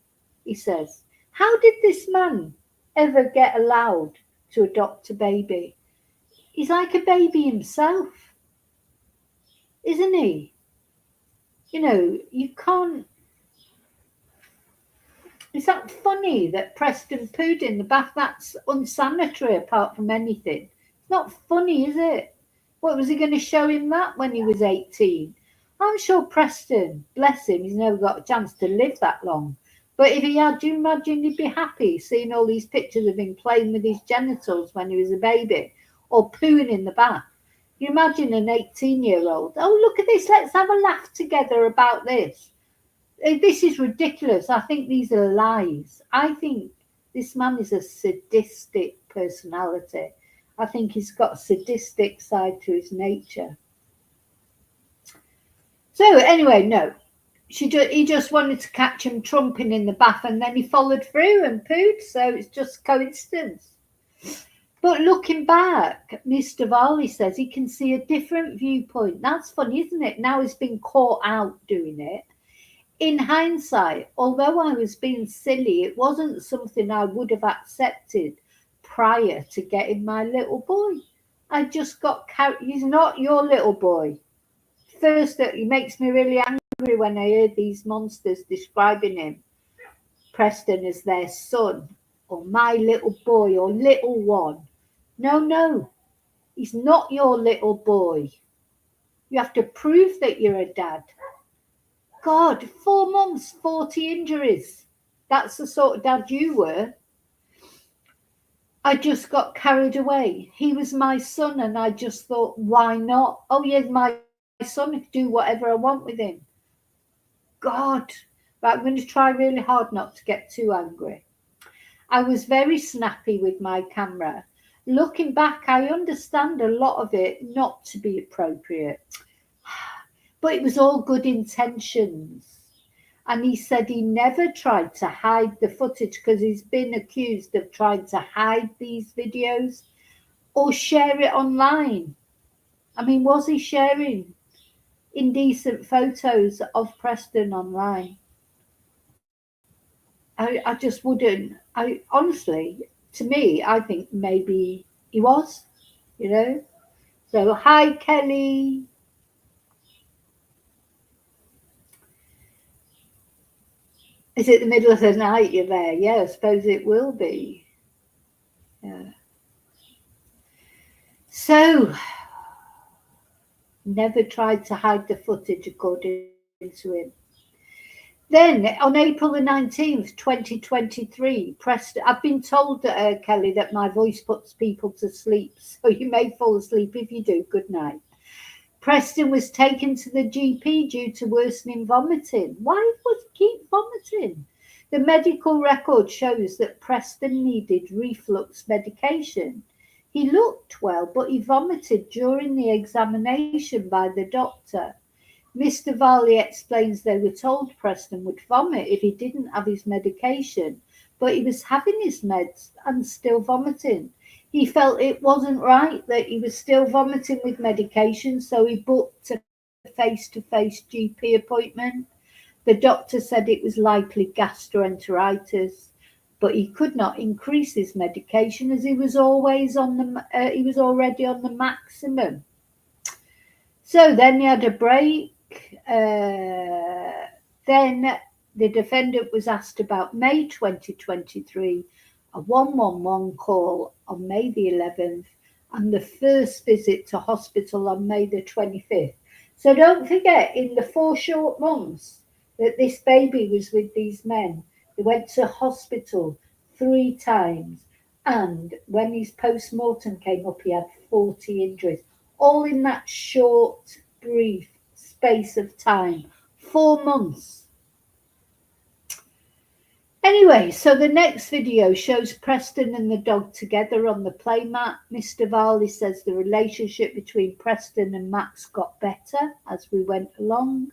he says. How did this man ever get allowed to adopt a baby? He's like a baby himself, isn't he? You know, you can't. Is that funny that Preston pooed in the bath? That's unsanitary apart from anything. It's not funny, is it? What, was he going to show him that when he was 18? I'm sure Preston, bless him, he's never got a chance to live that long. But if he had, do you imagine he'd be happy seeing all these pictures of him playing with his genitals when he was a baby or pooing in the bath? You imagine an 18-year-old, oh, look at this, let's have a laugh together about this. This is ridiculous. I think these are lies. I think this man is a sadistic personality. I think he's got a sadistic side to his nature. So anyway, no. He just wanted to catch him trumping in the bath and then he followed through and pooed. So it's just coincidence. But looking back, Mr. Varley says he can see a different viewpoint. That's funny, isn't it? Now he's been caught out doing it. In hindsight, although I was being silly, it wasn't something I would have accepted prior to getting my little boy. I just got carried. He's not your little boy. First, it makes me really angry when I hear these monsters describing him, Preston, as their son, or my little boy, or little one. No, he's not your little boy. You have to prove that you're a dad. God, 4 months, 40 injuries. That's the sort of dad you were. I just got carried away. He was my son and I just thought, why not? Oh, yeah, my son, I can do whatever I want with him. God, but I'm going to try really hard not to get too angry. I was very snappy with my camera. Looking back, I understand a lot of it not to be appropriate. But it was all good intentions. And he said he never tried to hide the footage because he's been accused of trying to hide these videos or share it online. I mean, was he sharing indecent photos of Preston online? I just wouldn't. I honestly, to me, I think maybe he was, you know. So, hi, Kelly. Is it the middle of the night you're there? Yeah, I suppose it will be. Yeah. So, never tried to hide the footage, according to him. Then, on April the 19th, 2023, Preston, I've been told, Kelly, that my voice puts people to sleep, so you may fall asleep. If you do, good night. Preston was taken to the GP due to worsening vomiting. Why would he keep vomiting? The medical record shows that Preston needed reflux medication. He looked well, but he vomited during the examination by the doctor. Mr. Varley explains they were told Preston would vomit if he didn't have his medication, but he was having his meds and still vomiting. He felt it wasn't right that he was still vomiting with medication, so he booked a face-to-face GP appointment. The doctor said it was likely gastroenteritis, but he could not increase his medication as he was already on the maximum. So then he had a break. Then the defendant was asked about May 2023, a 111 call on May the 11th, and the first visit to hospital on May the 25th. So don't forget, in the 4 short months that this baby was with these men, they went to hospital 3 times, and when his post-mortem came up, he had 40 injuries, all in that short, brief space of time. 4 months. Anyway, so the next video shows Preston and the dog together on the playmat. Mr. Varley says the relationship between Preston and Max got better as we went along.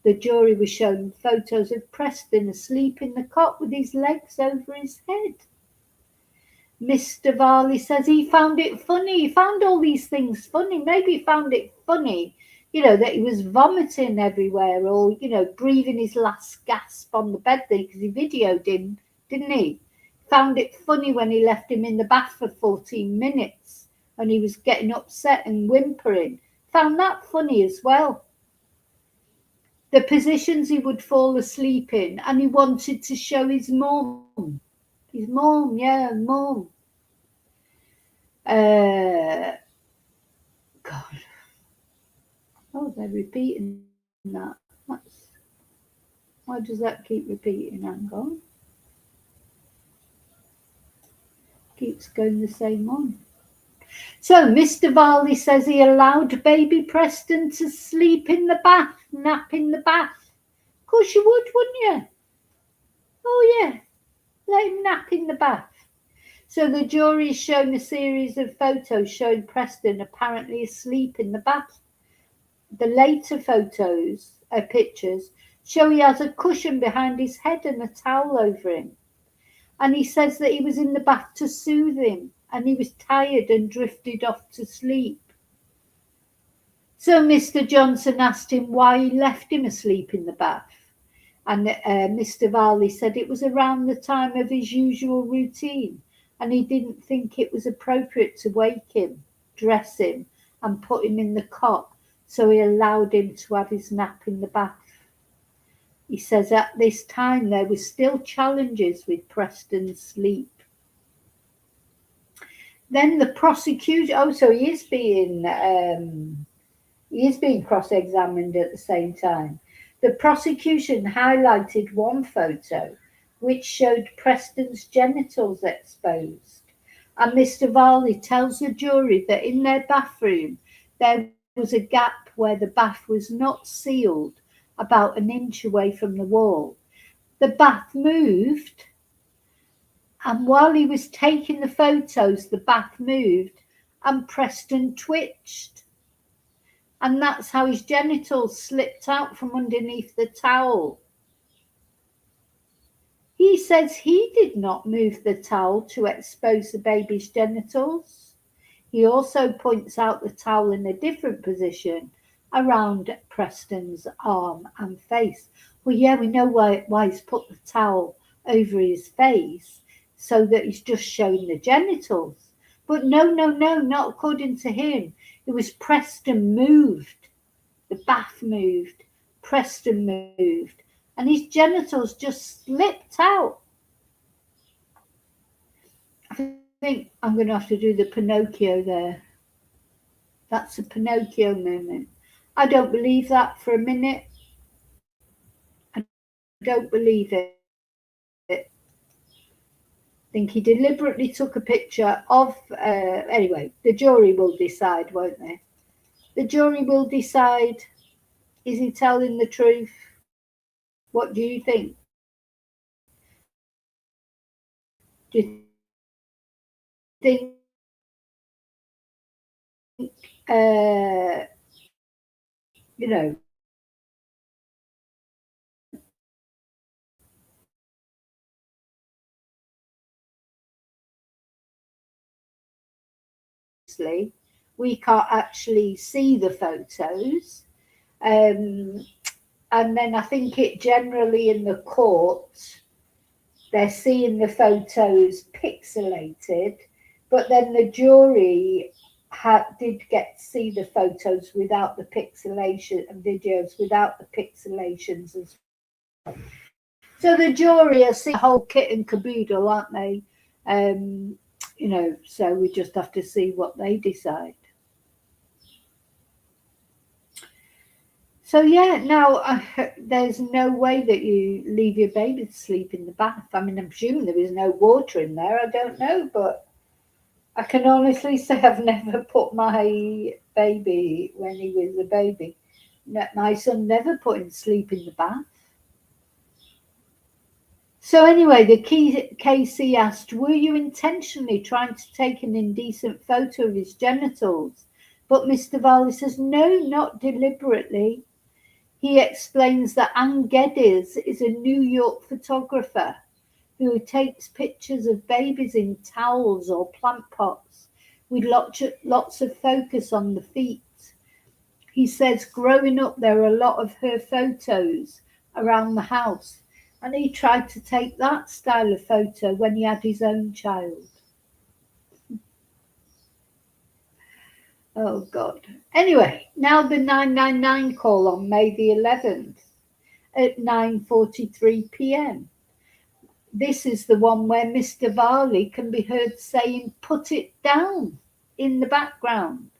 The jury was shown photos of Preston asleep in the cot with his legs over his head. Mr. Varley says he found it funny. He found all these things funny. Maybe he found it funny, that he was vomiting everywhere, or, breathing his last gasp on the bed there, because he videoed him, didn't he? Found it funny when he left him in the bath for 14 minutes and he was getting upset and whimpering. Found that funny as well. The positions he would fall asleep in, and he wanted to show his mum. His mum, yeah, mum. God. Oh, they're repeating that. Why does that keep repeating? Hang on. Keeps going the same one. So Mr. Varley says he allowed baby Preston to sleep in the bath, nap in the bath. Of course you would, wouldn't you? Oh yeah, let him nap in the bath. So the jury has shown a series of photos showing Preston apparently asleep in the bath. The later pictures, show he has a cushion behind his head and a towel over him. And he says that he was in the bath to soothe him, and he was tired and drifted off to sleep. So Mr. Johnson asked him why he left him asleep in the bath. And Mr. Varley said it was around the time of his usual routine, and he didn't think it was appropriate to wake him, dress him, and put him in the cot. So he allowed him to have his nap in the bath. He says at this time there were still challenges with Preston's sleep. Then the prosecution, so he is being cross-examined at the same time. The prosecution highlighted one photo which showed Preston's genitals exposed. And Mr. Varley tells the jury that in their bathroom there was a gap where the bath was not sealed, about an inch away from the wall. The bath moved, and while he was taking the photos, the bath moved and Preston twitched. And that's how his genitals slipped out from underneath the towel. He says he did not move the towel to expose the baby's genitals. He also points out the towel in a different position around Preston's arm and face. Well, yeah, we know why he's put the towel over his face, so that he's just showing the genitals. But no, not according to him. It was Preston moved. The bath moved. Preston moved. And his genitals just slipped out. I think I'm going to have to do the Pinocchio there. That's a Pinocchio moment. I don't believe that for a minute. I don't believe it. I think he deliberately took a picture of... anyway, the jury will decide, won't they? The jury will decide, is he telling the truth? What do you think? Do you think you know, we can't actually see the photos. And then I think it generally in the court, they're seeing the photos pixelated, but then the jury did get to see the photos without the pixelation, and videos without the pixelations as well. So the jury are seeing the whole kit and caboodle, aren't they? So we just have to see what they decide. So yeah, now there's no way that you leave your baby to sleep in the bath. I mean, I'm assuming there was no water in there. I don't know, but I can honestly say I've never put my baby when he was a baby. My son never put him to sleep in the bath. So anyway, the KC asked, were you intentionally trying to take an indecent photo of his genitals? But Mr. Varley says, no, not deliberately. He explains that Ann Geddes is a New York photographer who takes pictures of babies in towels or plant pots with lots of focus on the feet. He says growing up there are a lot of her photos around the house, and he tried to take that style of photo when he had his own child. Oh, God. Anyway, now the 999 call on May the 11th at 9:43 p.m. This is the one where Mr. Varley can be heard saying, put it down in the background.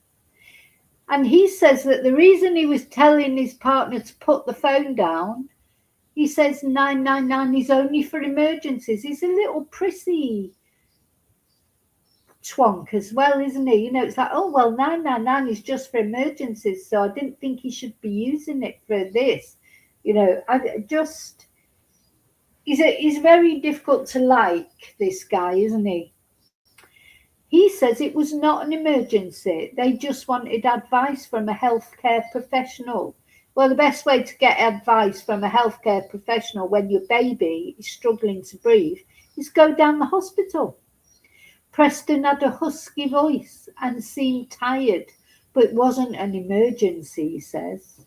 And he says that the reason he was telling his partner to put the phone down, he says 999 is only for emergencies. He's a little prissy twonk as well, isn't he? It's like, oh, well, 999 is just for emergencies, so I didn't think he should be using it for this. He's very difficult to like, this guy, isn't he? He says it was not an emergency. They just wanted advice from a healthcare professional. Well, the best way to get advice from a healthcare professional when your baby is struggling to breathe is go down the hospital. Preston had a husky voice and seemed tired, but it wasn't an emergency, he says.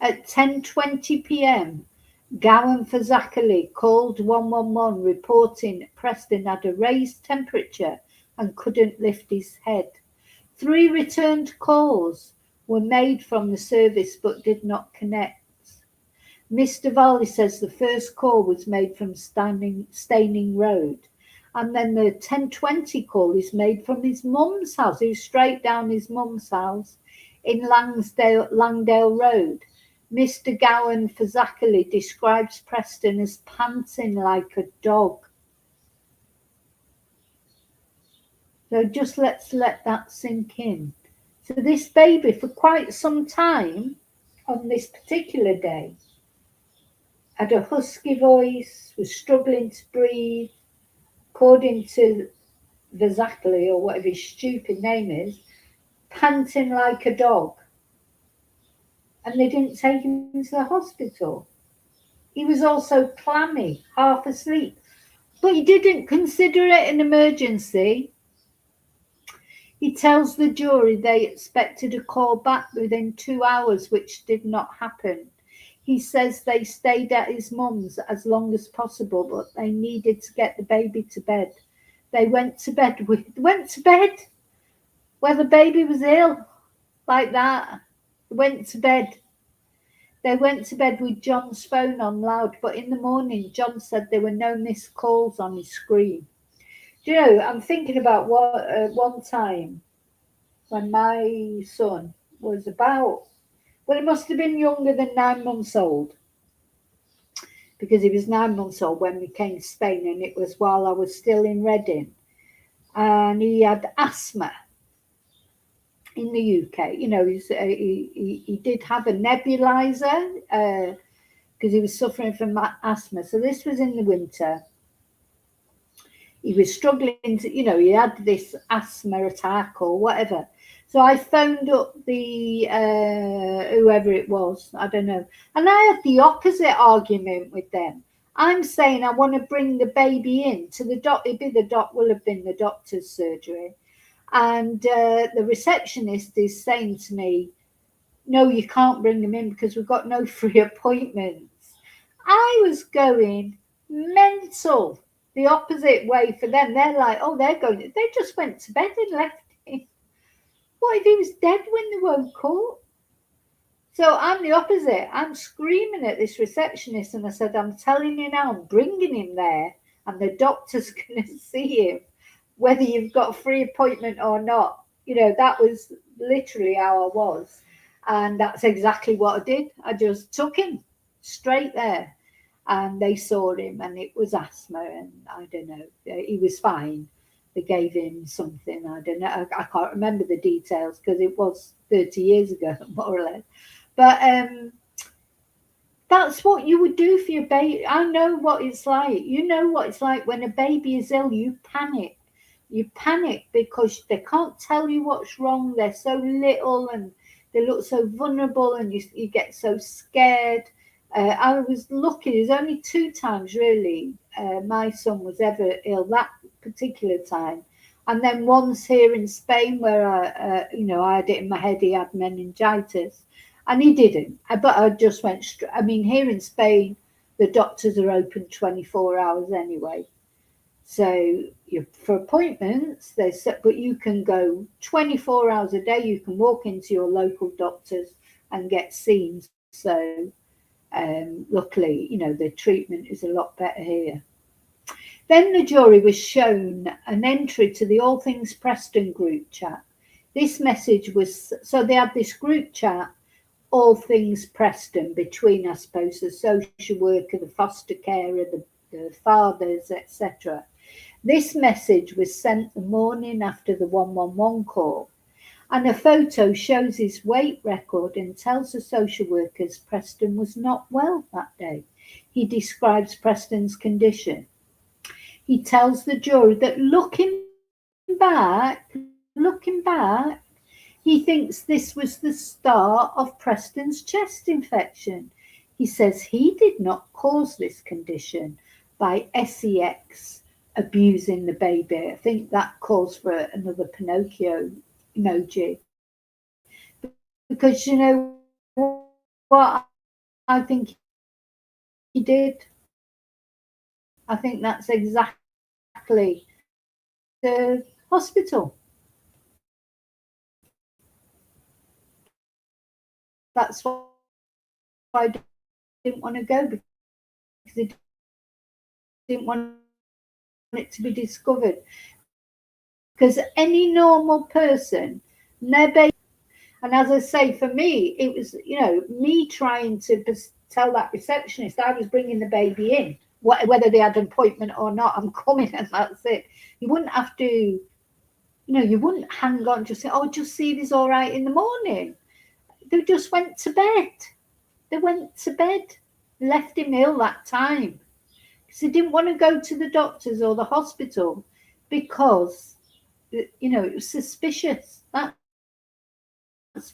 At 10:20 p.m, McGowan-Fazackerly called 111 reporting Preston had a raised temperature and couldn't lift his head. 3 returned calls were made from the service but did not connect. Mr. Varley says the first call was made from Staining Road, and then the 10:20 call is made from his mum's house. He was straight down his mum's house in Langdale Road. Mr. McGowan-Fazackerly describes Preston as panting like a dog. So just let's let that sink in. So this baby, for quite some time on this particular day, had a husky voice, was struggling to breathe, according to Fazackerly, or whatever his stupid name is, panting like a dog. And they didn't take him to the hospital. He was also clammy, half asleep, but he didn't consider it an emergency. He tells the jury they expected a call back within 2 hours, which did not happen. He says they stayed at his mum's as long as possible, but they needed to get the baby to bed. They went to bed where the baby was ill, like that. Went to bed. They went to bed with John's phone on loud, but in the morning, John said there were no missed calls on his screen. Do you know, I'm thinking about one time when my son was he must have been younger than 9 months old, because he was 9 months old when we came to Spain, and it was while I was still in Reading, and he had asthma. In the UK, he did have a nebulizer because he was suffering from asthma. So this was in the winter. He was struggling to, he had this asthma attack or whatever. So I phoned up the whoever it was, I don't know, and I had the opposite argument with them. I'm saying I want to bring the baby in to the will have been the doctor's surgery. And the receptionist is saying to me, no, you can't bring them in because we've got no free appointments. I was going mental the opposite way for them. They're like, oh, they just went to bed and left him. What if he was dead when they woke up? So I'm the opposite. I'm screaming at this receptionist and I said, I'm telling you now, I'm bringing him there and the doctor's going to see him, whether you've got a free appointment or not. You know, that was literally how I was. And that's exactly what I did. I just took him straight there and they saw him and it was asthma and I don't know, he was fine. They gave him something, I don't know, I can't remember the details because it was 30 years ago, more or less. But that's what you would do for your baby. I know what it's like. You know what it's like when a baby is ill, you panic. You panic because they can't tell you what's wrong. They're so little and they look so vulnerable and you get so scared. I was lucky. There's only 2 times really my son was ever ill that particular time. And then once here in Spain where I had it in my head he had meningitis. And he didn't. But I just went straight. I mean, here in Spain, the doctors are open 24 hours anyway. So for appointments, but you can go 24 hours a day. You can walk into your local doctors and get seen. So luckily, the treatment is a lot better here. Then the jury was shown an entry to the All Things Preston group chat. This message was, so they had this group chat, All Things Preston, between, I suppose, the social worker, the foster carer, the fathers, etc. This message was sent the morning after the 111 call, and a photo shows his weight record and tells the social workers Preston was not well that day. He describes Preston's condition. He tells the jury that looking back, he thinks this was the start of Preston's chest infection. He says he did not cause this condition by sex abusing the baby. I think that calls for another Pinocchio emoji. Because you know what I think he did? I think that's exactly the hospital. That's why I didn't want to go, because I didn't want it to be discovered. Because any normal person, their baby, and as I say, for me, it was, me trying to tell that receptionist I was bringing the baby in, whether they had an appointment or not, I'm coming and that's it. You wouldn't have to, you wouldn't hang on just say, oh, just see if he's all right in the morning. They just went to bed. They went to bed, left him ill that time. Because they didn't want to go to the doctors or the hospital because, it was suspicious. That's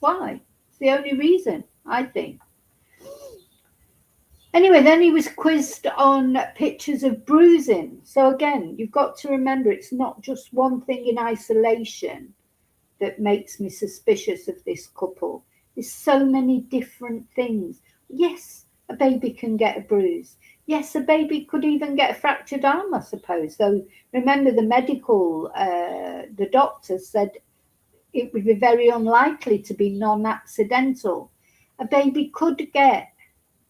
why. It's the only reason, I think. Anyway, then he was quizzed on pictures of bruising. So again, you've got to remember it's not just one thing in isolation that makes me suspicious of this couple. There's so many different things. Yes, a baby can get a bruise. Yes, a baby could even get a fractured arm, I suppose. So remember the the doctor said it would be very unlikely to be non-accidental. A baby could get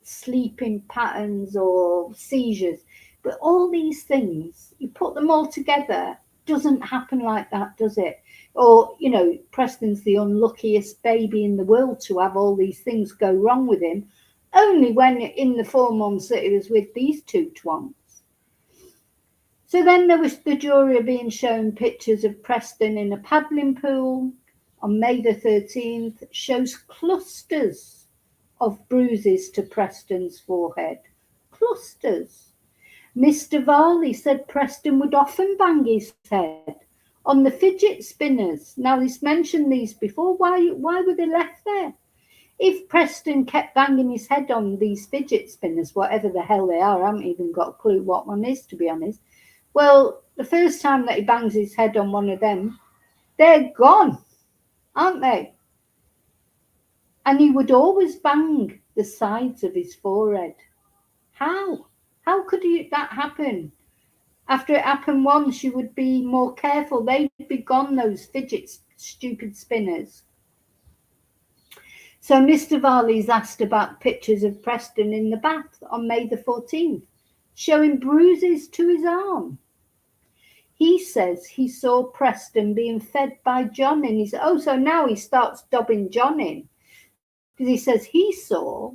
sleeping patterns or seizures, but all these things, you put them all together, doesn't happen like that, does it? Or, Preston's the unluckiest baby in the world to have all these things go wrong with him, only when in the 4 months that he was with these 2 twonks. So then there was the jury being shown pictures of Preston in a paddling pool on May the 13th, shows clusters of bruises to Preston's forehead. Clusters. Mr. Varley said Preston would often bang his head on the fidget spinners. Now, he's mentioned these before. Why were they left there? If Preston kept banging his head on these fidget spinners, whatever the hell they are, I haven't even got a clue what one is, to be honest. Well, the first time that he bangs his head on one of them, They're gone, aren't they? And he would always bang the sides of his forehead. How? How could that happen? After it happened once, you would be more careful. They'd be gone, those fidget, stupid spinners. So Mr. Varley's asked about pictures of Preston in the bath on May the 14th, showing bruises to his arm. He says he saw Preston being fed by John in his... Oh, so now he starts dobbing John in. Because he says he saw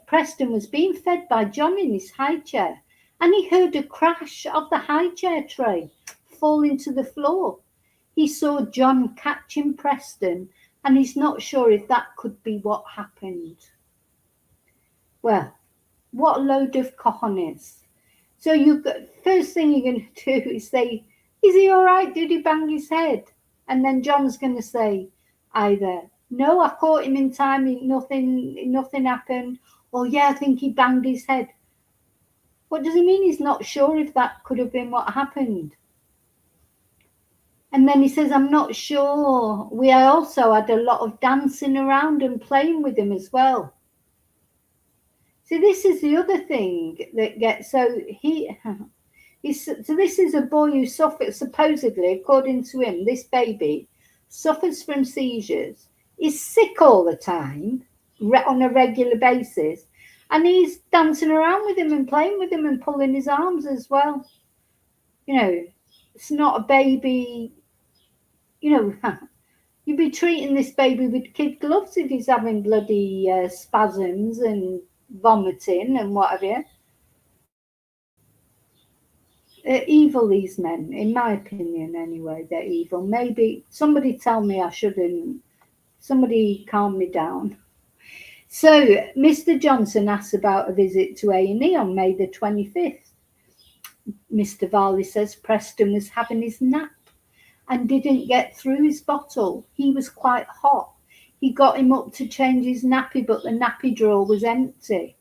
Preston was being fed by John in his high chair. And he heard a crash of the high chair tray falling to the floor. He saw John catching Preston, and he's not sure if that could be what happened. Well, what a load of cojones. So first thing you're going to do is say, is he all right? Did he bang his head? And then John's going to say either, no, I caught him in time, nothing happened, or yeah, I think he banged his head. What does he mean he's not sure if that could have been what happened? And then he says, I'm not sure. We also had a lot of dancing around and playing with him as well. See, this is the other thing that gets, so this is a boy who suffers, supposedly, according to him, this baby suffers from seizures, is sick all the time, on a regular basis, and he's dancing around with him and playing with him and pulling his arms as well. You know, it's not a baby, you know, you'd be treating this baby with kid gloves if he's having bloody spasms and vomiting and whatever. They're evil, these men, in my opinion anyway, they're evil. Maybe somebody tell me I shouldn't, somebody calm me down. So Mr. Johnson asks about a visit to A&E on May the 25th. Mr. Varley says Preston was having his nap and didn't get through his bottle. He was quite hot. He got him up to change his nappy, but the nappy drawer was empty.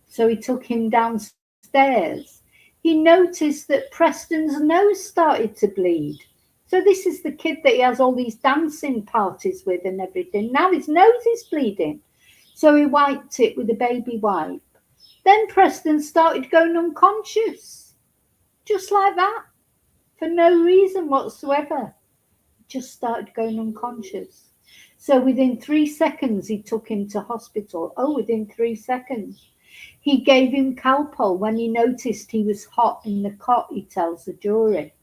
So he took him downstairs. He noticed that Preston's nose started to bleed. So this is the kid that he has all these dancing parties with and everything. Now his nose is bleeding. So he wiped it with a baby wipe. Then Preston started going unconscious. Just like that. For no reason whatsoever. Just started going unconscious. So within 3 seconds, he took him to hospital. Oh, within 3 seconds. He gave him Calpol when he noticed he was hot in the cot, he tells the jury.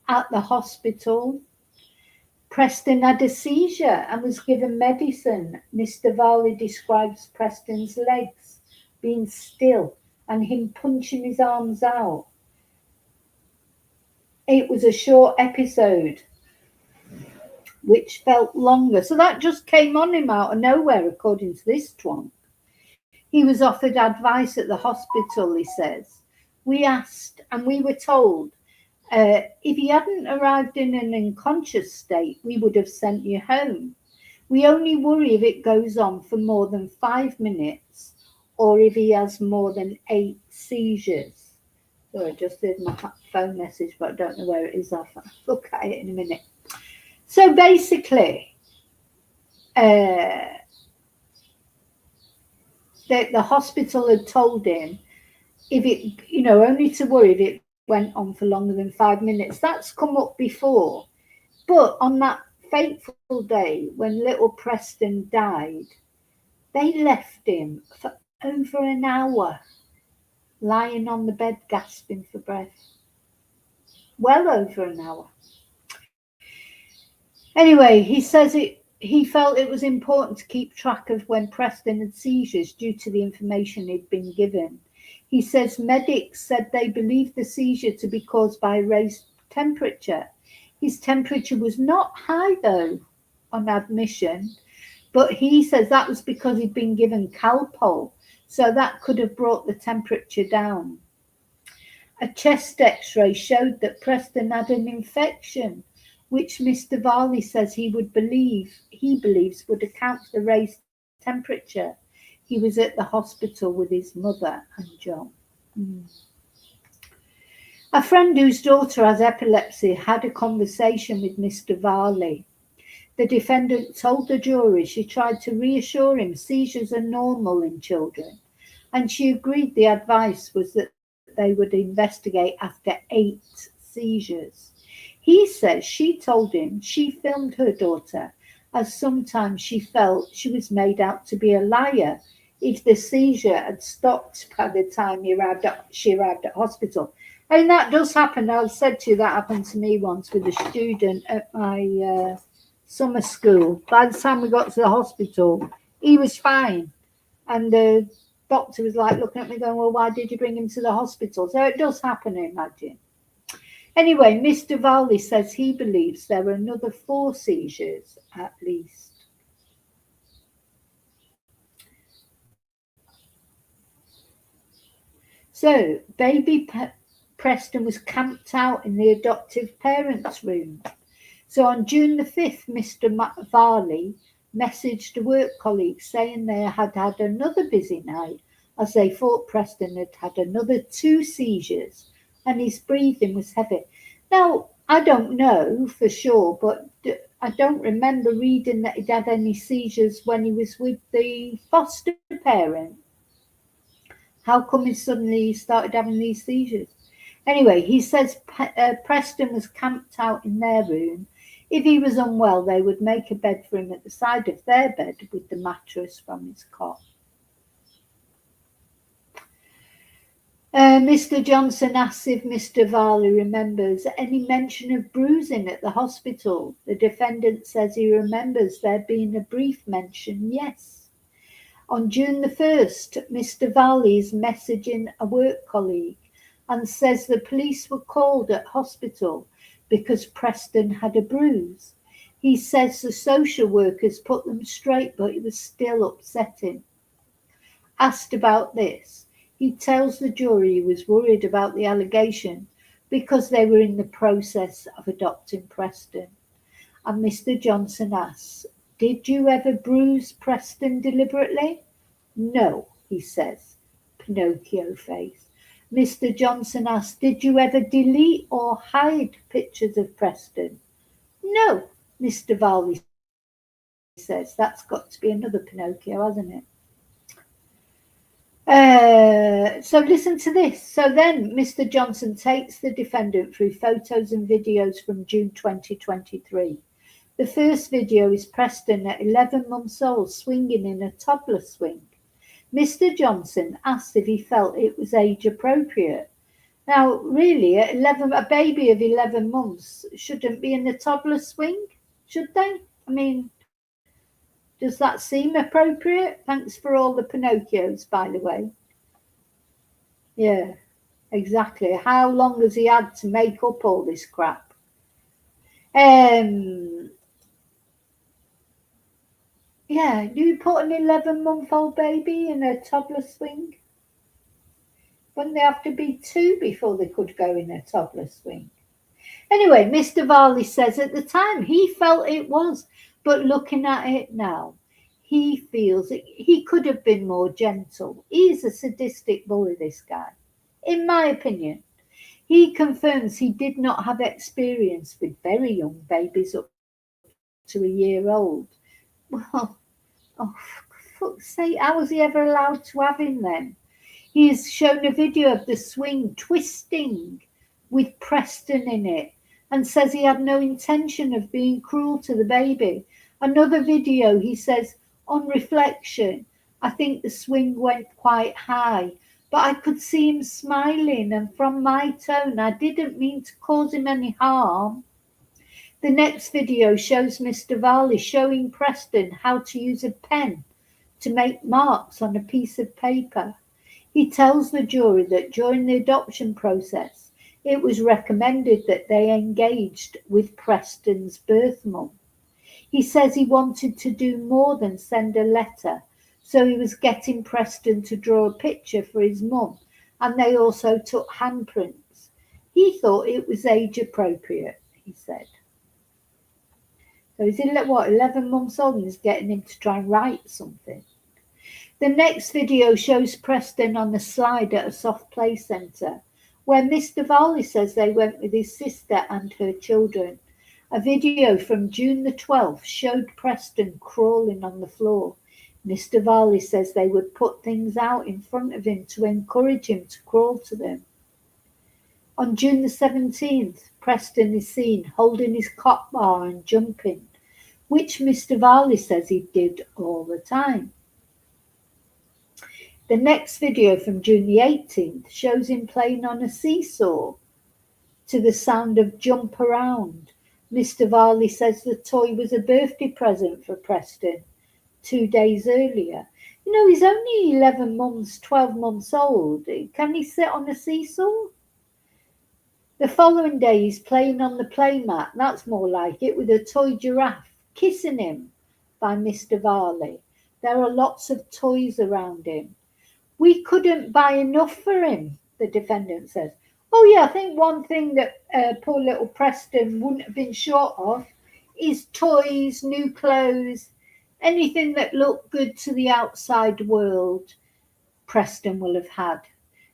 At the hospital, Preston had a seizure and was given medicine. Mr. Varley describes Preston's legs being still and him punching his arms out. It was a short episode which felt longer. So that just came on him out of nowhere, according to this twonk. He was offered advice at the hospital, he says. We asked and we were told, if he hadn't arrived in an unconscious state, we would have sent you home. We only worry if it goes on for more than 5 minutes or if he has more than 8 seizures. So I just did my phone message, but I don't know where it is. I'll look at it in a minute. So basically, the hospital had told him if it, only to worry if it went on for longer than 5 minutes. That's come up before. But on that fateful day when little Preston died, they left him for over an hour lying on the bed gasping for breath. Well over an hour. Anyway, he says he felt it was important to keep track of when Preston had seizures due to the information he'd been given. He says medics said they believed the seizure to be caused by a raised temperature. His temperature was not high, though, on admission, but he says that was because he'd been given Calpol, so that could have brought the temperature down. A chest x-ray showed that Preston had an infection, which Mr. Varley says he believes would account for the raised temperature. He was at the hospital with his mother and John. A friend whose daughter has epilepsy had a conversation with Mr. Varley. The defendant told the jury she tried to reassure him seizures are normal in children, and she agreed the advice was that they would investigate after 8 seizures. He says she told him she filmed her daughter, as sometimes she felt she was made out to be a liar if the seizure had stopped by the time she arrived at hospital. And that does happen. I've said to you that happened to me once with a student at my summer school. By the time we got to the hospital, he was fine. And the doctor was like looking at me going, well, why did you bring him to the hospital? So it does happen, I imagine. Anyway, Mr. Varley says he believes there are another 4 seizures at least. So, baby Preston was camped out in the adoptive parents' room. So on June the 5th, Mr. Varley messaged a work colleague saying they had had another busy night as they thought Preston had had another 2 seizures and his breathing was heavy. Now, I don't know for sure, but I don't remember reading that he'd had any seizures when he was with the foster parent. How come he suddenly started having these seizures? Anyway, he says Preston was camped out in their room. If he was unwell, they would make a bed for him at the side of their bed with the mattress from his cot. Mr. Johnson asks if Mr. Varley remembers any mention of bruising at the hospital. The defendant says he remembers there being a brief mention, yes. On June the 1st, Mr. Varley is messaging a work colleague and says the police were called at hospital because Preston had a bruise. He says the social workers put them straight, but it was still upsetting. Asked about this, he tells the jury he was worried about the allegation because they were in the process of adopting Preston. And Mr. Johnson asks, did you ever bruise Preston deliberately? No, he says, Pinocchio face. Mr. Johnson asks, did you ever delete or hide pictures of Preston? No, Mr. Varley says. That's got to be another Pinocchio, hasn't it? So listen to this. So then Mr. Johnson takes the defendant through photos and videos from June 2023. The first video is Preston at 11 months old swinging in a toddler swing. Mr. Johnson asked if he felt it was age appropriate. Now, really, at 11, a baby of 11 months shouldn't be in a toddler swing, should they? I mean, does that seem appropriate? Thanks for all the Pinocchios, by the way. Yeah, exactly. How long has he had to make up all this crap? Yeah, do you put an 11-month-old baby in a toddler swing? Wouldn't they have to be 2 before they could go in a toddler swing? Anyway, Mr. Varley says at the time he felt it was, but looking at it now, he feels he could have been more gentle. He's a sadistic bully, this guy, in my opinion. He confirms he did not have experience with very young babies up to a year old. Well, oh, for fuck's sake, how was he ever allowed to have him then? He has shown a video of the swing twisting with Preston in it and says he had no intention of being cruel to the baby. Another video, he says, on reflection, I think the swing went quite high, but I could see him smiling, and from my tone, I didn't mean to cause him any harm. The next video shows Mr. Varley showing Preston how to use a pen to make marks on a piece of paper. He tells the jury that during the adoption process, it was recommended that they engaged with Preston's birth mum. He says he wanted to do more than send a letter, so he was getting Preston to draw a picture for his mum, and they also took handprints. He thought it was age appropriate, he said. So he's 11 months old, and he's getting him to try and write something. The next video shows Preston on the slide at a soft play centre. where Mr. Varley says they went with his sister and her children. A video from June the 12th showed Preston crawling on the floor. Mr. Varley says they would put things out in front of him to encourage him to crawl to them. On June the 17th, Preston is seen holding his cot bar and jumping, which Mr. Varley says he did all the time. The next video from June the 18th shows him playing on a seesaw to the sound of Jump Around. Mr. Varley says the toy was a birthday present for Preston 2 days earlier. You know, he's only 11 months, 12 months old. Can he sit on a seesaw? The following day, he's playing on the playmat, that's more like it, with a toy giraffe kissing him by Mr. Varley. There are lots of toys around him. We couldn't buy enough for him, the defendant says. Oh yeah, I think one thing that poor little Preston wouldn't have been short of is toys, new clothes, anything that looked good to the outside world. Preston will have had,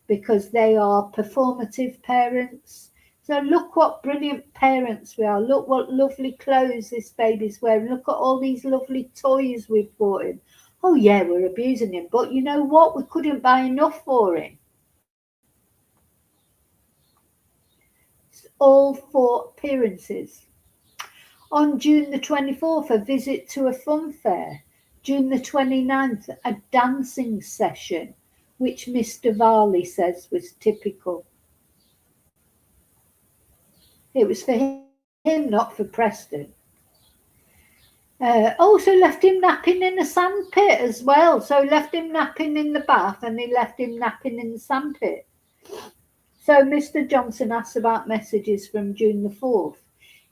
because they are performative parents. So look what brilliant parents we are. Look what lovely clothes this baby's wearing. Look at all these lovely toys we've bought him. Oh yeah, we're abusing him, but you know what? We couldn't buy enough for him. It's all for appearances. On June the 24th, a visit to a fun fair. June the 29th, a dancing session, which Mr. Varley says was typical. It was for him, not for Preston. Also left him napping in a sandpit as well. So left him napping in the bath and he left him napping in the sandpit. So Mr. Johnson asks about messages from June the 4th,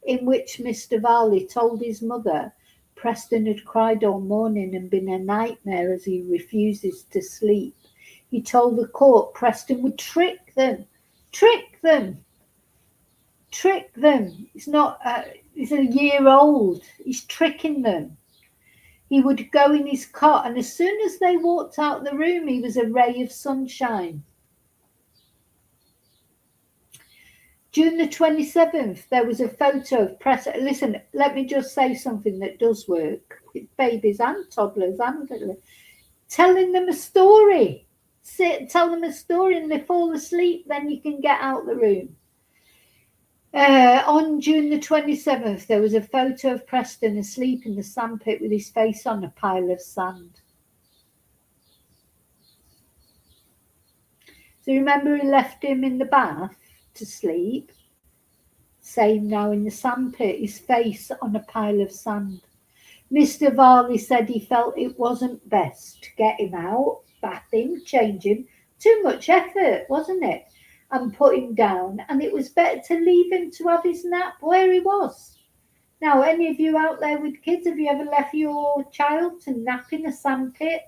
in which Mr. Varley told his mother Preston had cried all morning and been a nightmare as he refuses to sleep. He told the court Preston would trick them. He's not, he's a year old. He's tricking them. He would go in his cot, and as soon as they walked out the room, he was a ray of sunshine. June the 27th, there was a photo of Preston. Listen, let me just say something that does work with babies and toddlers and telling them a story. Tell them a story and they fall asleep, then you can get out the room. On June the 27th, there was a photo of Preston asleep in the sandpit with his face on a pile of sand. So remember he left him in the bath to sleep? Same now in the sandpit, his face on a pile of sand. Mr. Varley said he felt it wasn't best to get him out, bath him, change him. Too much effort, wasn't it? And put him down, and it was better to leave him to have his nap where he was. Now, any of you out there with kids, have you ever left your child to nap in a sandpit?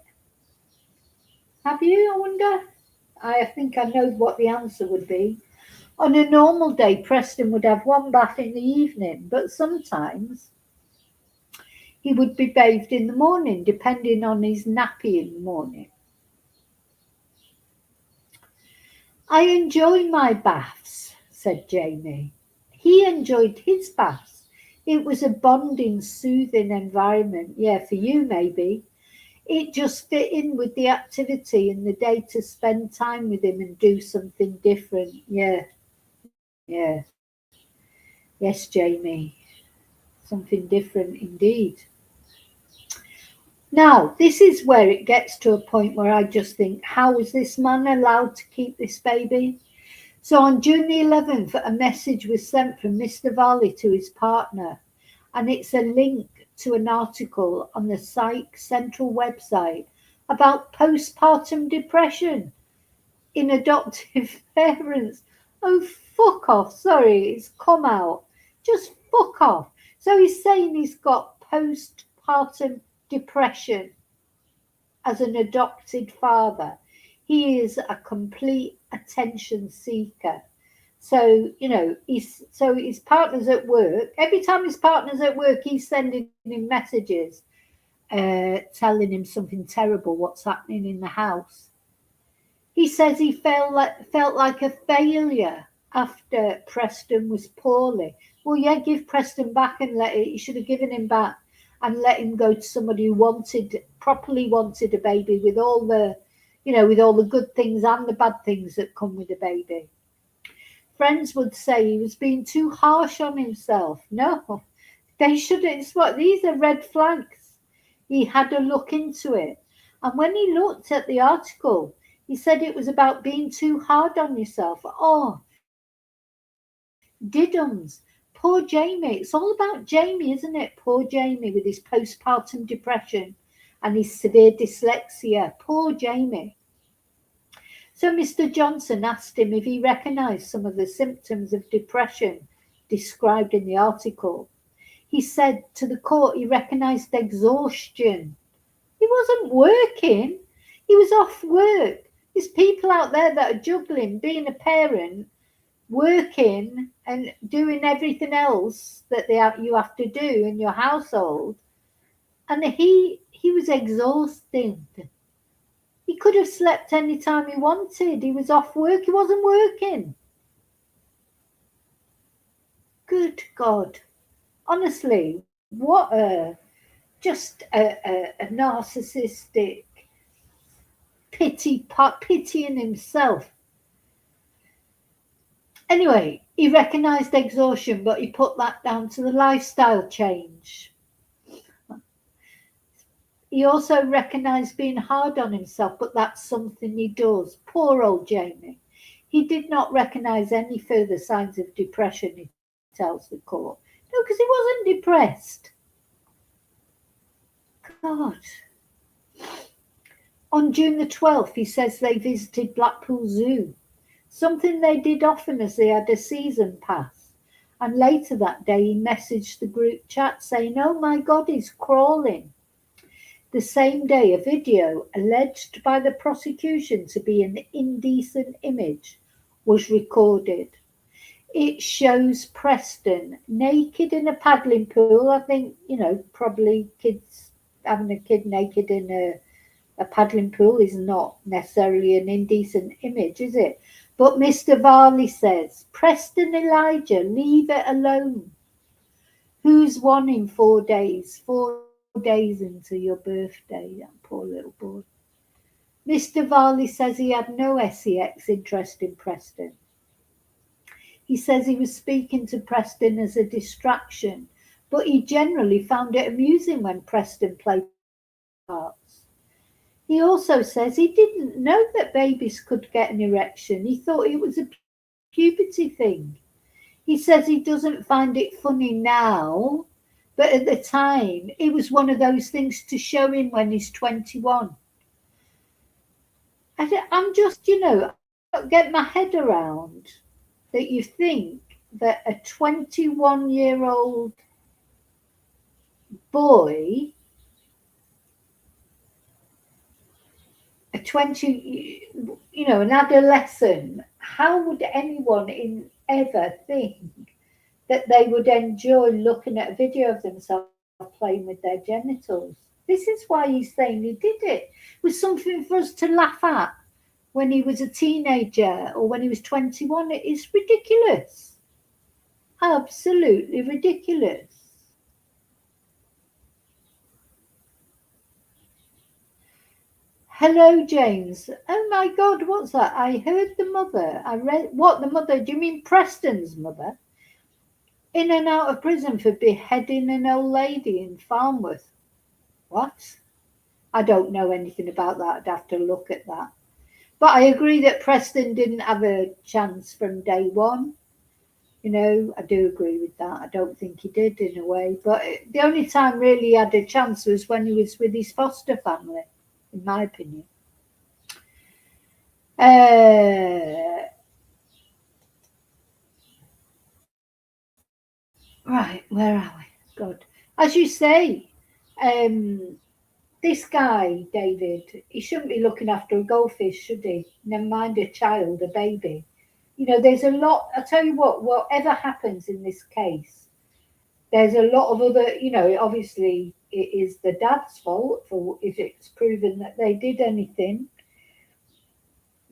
Have you, I wonder? I think I know what the answer would be. On a normal day, Preston would have one bath in the evening, but sometimes he would be bathed in the morning, depending on his nappy in the morning. I enjoy my baths, said Jaimie. He enjoyed his baths. It was a bonding, soothing environment. Yeah, for you maybe. It just fit in with the activity and the day to spend time with him and do something different. Yeah. Yes, Jaimie. Something different indeed. Now, this is where it gets to a point where I just think, how is this man allowed to keep this baby? So on June the 11th, a message was sent from Mr. Varley to his partner, and it's a link to an article on the Psych Central website about postpartum depression in adoptive parents. Oh, fuck off. Sorry, it's come out. Just fuck off. So he's saying he's got postpartum depression as an adopted father. He is a complete attention seeker. So, you know, his partner's at work. Every time his partner's at work, he's sending him messages telling him something terrible, what's happening in the house. He says he felt like a failure after Preston was poorly. Well, yeah, give Preston back and you should have given him back and let him go to somebody who properly wanted a baby with all the, with all the good things and the bad things that come with a baby. Friends would say he was being too harsh on himself. No, they shouldn't. These are red flags. He had a look into it. And when he looked at the article, he said it was about being too hard on yourself. Oh, diddums. Poor Jaimie. It's all about Jaimie, isn't it? Poor Jaimie with his postpartum depression and his severe dyslexia. Poor Jaimie. So Mr. Johnson asked him if he recognised some of the symptoms of depression described in the article. He said to the court he recognised exhaustion. He wasn't working. He was off work. There's people out there that are juggling being a parent, working and doing everything else that you have to do in your household. And he was exhausted. He could have slept any time he wanted. He was off work. He wasn't working. Good God. Honestly, what just a narcissistic pitying himself. Anyway, he recognised exhaustion, but he put that down to the lifestyle change. He also recognised being hard on himself, but that's something he does. Poor old Jaimie. He did not recognise any further signs of depression, he tells the court. No, because he wasn't depressed. God. On June the 12th, he says they visited Blackpool Zoo, something they did often as they had a season pass. And later that day, he messaged the group chat saying, oh my God, he's crawling. The same day, a video alleged by the prosecution to be an indecent image was recorded. It shows Preston naked in a paddling pool. I think, probably kids having a kid naked in a paddling pool is not necessarily an indecent image, is it? But Mr. Varley says, Preston Elijah, leave it alone. Who's won in 4 days? 4 days into your birthday, that poor little boy. Mr. Varley says he had no sex interest in Preston. He says he was speaking to Preston as a distraction, but he generally found it amusing when Preston played parts. He also says he didn't know that babies could get an erection. He thought it was a puberty thing. He says he doesn't find it funny now, but at the time, it was one of those things to show him when he's 21. I'm just, I don't get my head around that you think that a 21-year-old boy, an adolescent, how would anyone ever think that they would enjoy looking at a video of themselves playing with their genitals? This is why he's saying he did it. It was something for us to laugh at when he was a teenager or when he was 21. It is ridiculous. Absolutely ridiculous. Hello, James. Oh my God, what's that? I heard the mother. I read what the mother? Do you mean Preston's mother? In and out of prison for beheading an old lady in Farnworth. What? I don't know anything about that. I'd have to look at that. But I agree that Preston didn't have a chance from day one. I do agree with that. I don't think he did in a way. But the only time really he had a chance was when he was with his foster family, in my opinion. Right, where are we? God. As you say, this guy, David, he shouldn't be looking after a goldfish, should he? Never mind a child, a baby. There's a lot. I tell you what, whatever happens in this case, there's a lot of other, obviously it is the dad's fault for if it's proven that they did anything.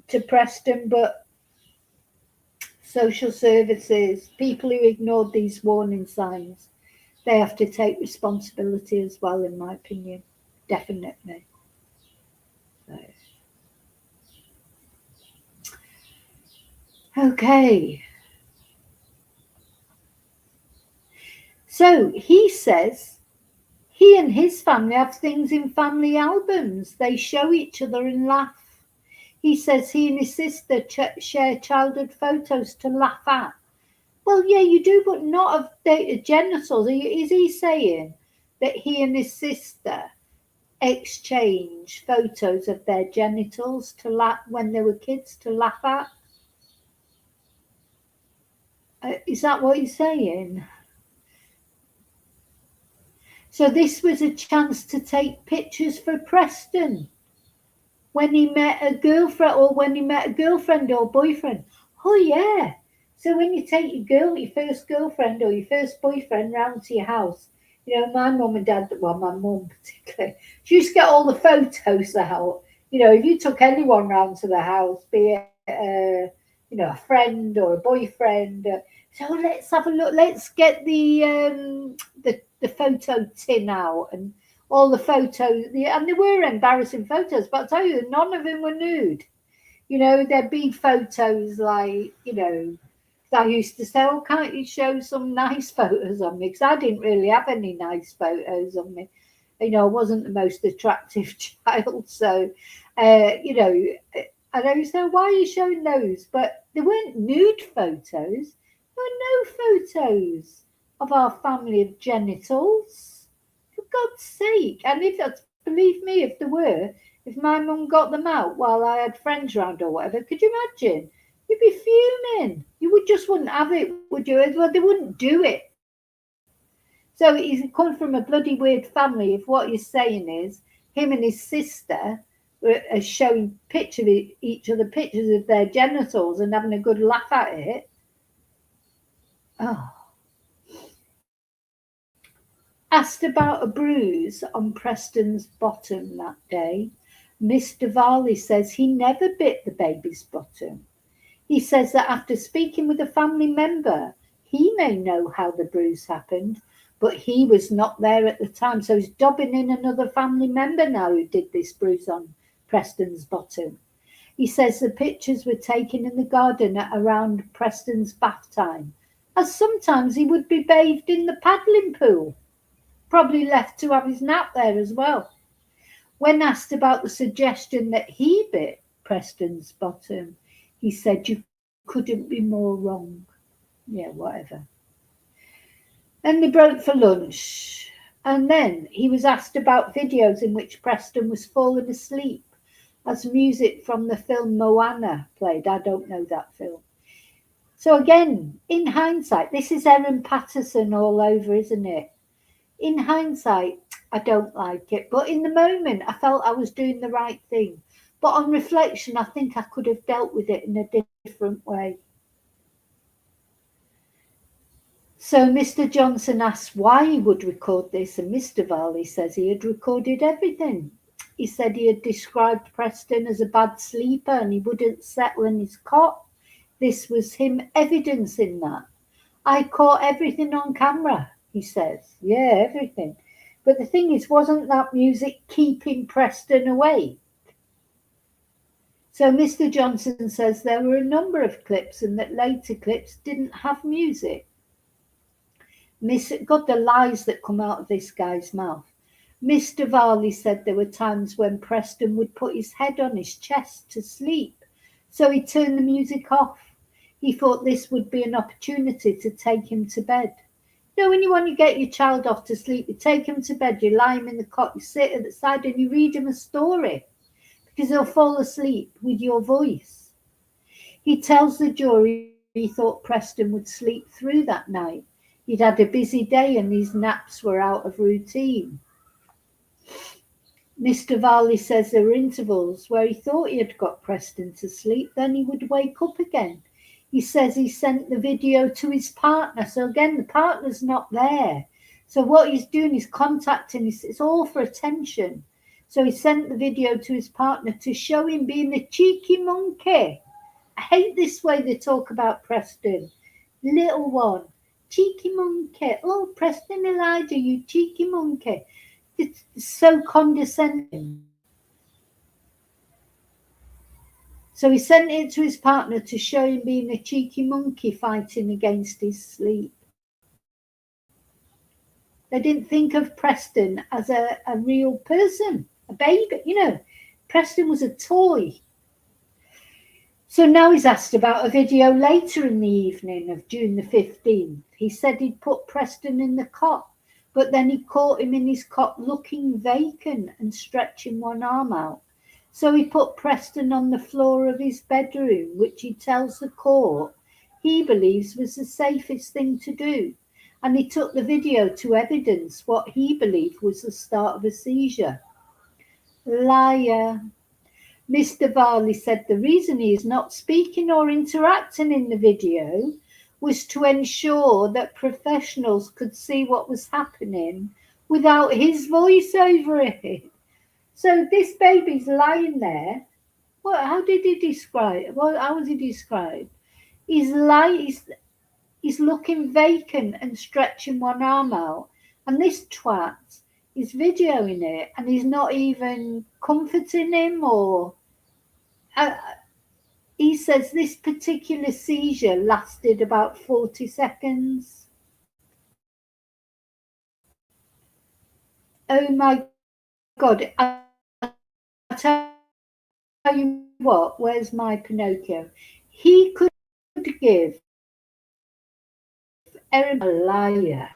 to Preston, but social services, people who ignored these warning signs, they have to take responsibility as well, in my opinion. Definitely. Okay. So he says he and his family have things in family albums. They show each other and laugh. He says he and his sister share childhood photos to laugh at. Well, yeah, you do, but not of their genitals. Is he saying that he and his sister exchange photos of their genitals to laugh when they were kids to laugh at? Is that what he's saying? So this was a chance to take pictures for Preston when he met a girlfriend or boyfriend. Oh yeah. So when you take your first girlfriend or your first boyfriend round to your house, you know, my mum and dad, well, my mum particularly, she used to get all the photos out. You know, if you took anyone round to the house, be it, a friend or a boyfriend, so let's have a look. Let's get the photo tin out and all the photos. And they were embarrassing photos, but I'll tell you, none of them were nude. You know, there'd be photos like, I used to say, oh, can't you show some nice photos of me? Because I didn't really have any nice photos of me. You know, I wasn't the most attractive child. So, and I used to say, why are you showing those? But they weren't nude photos. There were no photos of our family of genitals. For God's sake. And believe me, if there were, if my mum got them out while I had friends round or whatever, could you imagine? You'd be fuming. You wouldn't have it, would you? Well, they wouldn't do it. So he's come from a bloody weird family. If what you're saying is him and his sister are showing each other pictures of their genitals and having a good laugh at it. Oh. Asked about a bruise on Preston's bottom that day, Mr. Varley says he never bit the baby's bottom. He says that after speaking with a family member, he may know how the bruise happened, but he was not there at the time. So he's dobbing in another family member now who did this bruise on Preston's bottom. He says the pictures were taken in the garden at around Preston's bath time, as sometimes he would be bathed in the paddling pool, probably left to have his nap there as well. When asked about the suggestion that he bit Preston's bottom, he said, you couldn't be more wrong. Yeah, whatever. And they broke for lunch. And then he was asked about videos in which Preston was falling asleep as music from the film Moana played. I don't know that film. So again, in hindsight, this is Erin Patterson all over, isn't it? In hindsight, I don't like it. But in the moment, I felt I was doing the right thing. But on reflection, I think I could have dealt with it in a different way. So Mr. Johnson asked why he would record this, and Mr. Varley says he had recorded everything. He said he had described Preston as a bad sleeper and he wouldn't settle in his cot. This was him evidencing that. I caught everything on camera, he says. Yeah, everything. But the thing is, wasn't that music keeping Preston awake? So Mr. Johnson says there were a number of clips and that later clips didn't have music. God, the lies that come out of this guy's mouth. Mr. Varley said there were times when Preston would put his head on his chest to sleep, so he turned the music off. He thought this would be an opportunity to take him to bed. You know, when you want to get your child off to sleep, you take him to bed, you lie him in the cot, you sit at the side and you read him a story, because he'll fall asleep with your voice. He tells the jury he thought Preston would sleep through that night. He'd had a busy day and these naps were out of routine. Mr. Varley says there were intervals where he thought he had got Preston to sleep, then he would wake up again. He says he sent the video to his partner. So again, the partner's not there. So what he's doing is contacting, it's all for attention. So he sent the video to his partner to show him being a cheeky monkey. I hate this way they talk about Preston. Little one, cheeky monkey. Oh, Preston Elijah, you cheeky monkey. It's so condescending. So he sent it to his partner to show him being a cheeky monkey fighting against his sleep. They didn't think of Preston as a real person, a baby, you know. Preston was a toy. So now he's asked about a video later in the evening of June the 15th. He said he'd put Preston in the cot, but then he caught him in his cot looking vacant and stretching one arm out. So he put Preston on the floor of his bedroom, which he tells the court he believes was the safest thing to do. And he took the video to evidence what he believed was the start of a seizure. Liar. Mr. Varley said the reason he is not speaking or interacting in the video was to ensure that professionals could see what was happening without his voice over it. So this baby's lying there. How did he describe? How was he described? He's looking vacant and stretching one arm out, and this twat is videoing it, and he's not even comforting him or. He says this particular seizure lasted about 40 seconds. Oh my God. I'll tell you what, where's my Pinocchio? He could give Erin a liar.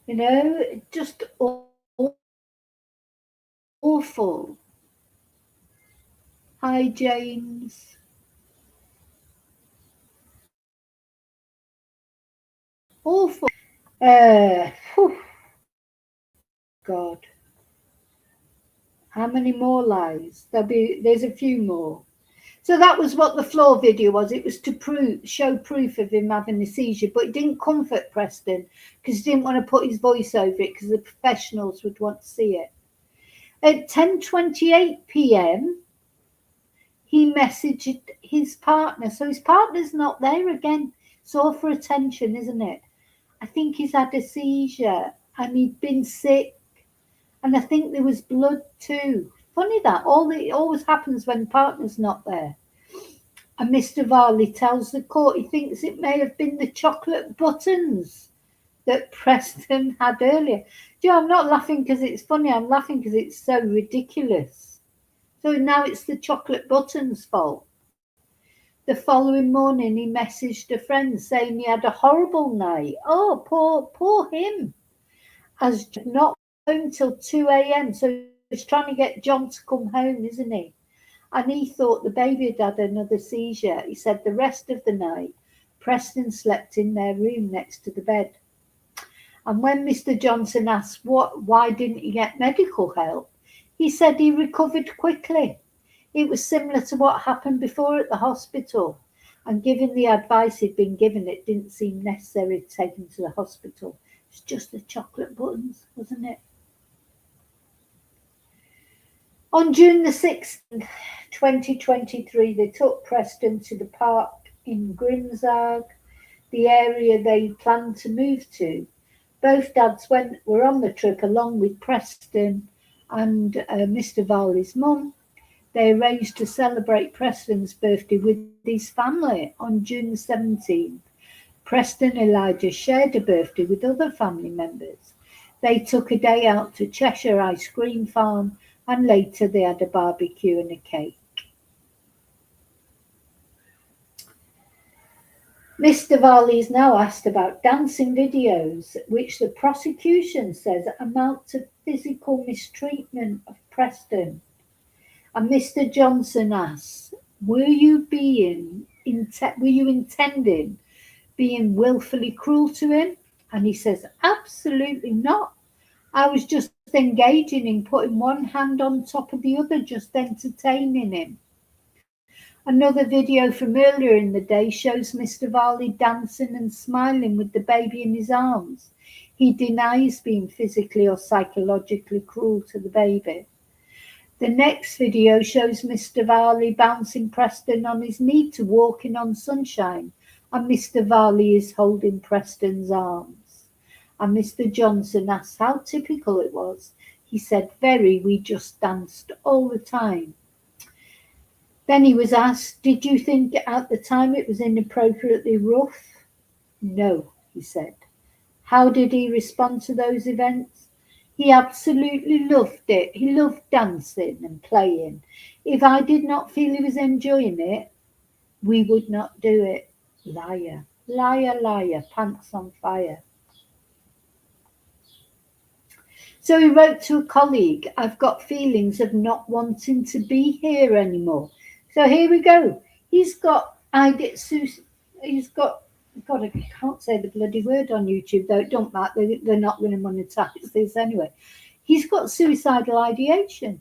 You know, just awful. Hi, James. Awful. God. How many more lies? There's a few more. So that was what the floor video was. It was to show proof of him having a seizure, but it didn't comfort Preston because he didn't want to put his voice over it because the professionals would want to see it. At 10:28 p.m, he messaged his partner. So his partner's not there again. It's all for attention, isn't it? I think he's had a seizure and he'd been sick. And I think there was blood too. Funny that. It always happens when partner's not there. And Mr. Varley tells the court he thinks it may have been the chocolate buttons that Preston had earlier. I'm not laughing because it's funny. I'm laughing because it's so ridiculous. So now it's the chocolate buttons' fault. The following morning, he messaged a friend saying he had a horrible night. Oh, poor him. As not home till 2 a.m. So he's trying to get John to come home, isn't he? And he thought the baby had another seizure. He said the rest of the night, Preston slept in their room next to the bed. And when Mr. Johnson asked why didn't he get medical help, he said he recovered quickly. It was similar to what happened before at the hospital. And given the advice he'd been given, it didn't seem necessary to take him to the hospital. It's just the chocolate buttons, wasn't it? On June the 6th, 2023, they took Preston to the park in Grimsarg, the area they planned to move to. Both dads were on the trip along with Preston and Mr. Varley's mum. They arranged to celebrate Preston's birthday with his family on June the 17th. Preston Elijah shared a birthday with other family members. They took a day out to Cheshire Ice Cream Farm, and later they had a barbecue and a cake. Mr. Varley is now asked about dancing videos, which the prosecution says amount to physical mistreatment of Preston. And Mr. Johnson asks, were you intending being willfully cruel to him? And he says, absolutely not. I was just engaging in putting one hand on top of the other, just entertaining him. Another video from earlier in the day shows Mr. Varley dancing and smiling with the baby in his arms. He denies being physically or psychologically cruel to the baby. The next video shows Mr. Varley bouncing Preston on his knee to walking on sunshine, and Mr. Varley is holding Preston's arms. And Mr. Johnson asked how typical it was. He said, "Very, we just danced all the time." Then he was asked, "Did you think at the time it was inappropriately rough?" "No," he said. How did he respond to those events? He absolutely loved it. He loved dancing and playing. If I did not feel he was enjoying it, we would not do it. Liar, liar, liar, pants on fire. So he wrote to a colleague, "I've got feelings of not wanting to be here anymore." So here we go. He's got, God, I can't say the bloody word on YouTube, though it don't matter, they're not going to monetize this anyway. He's got suicidal ideation.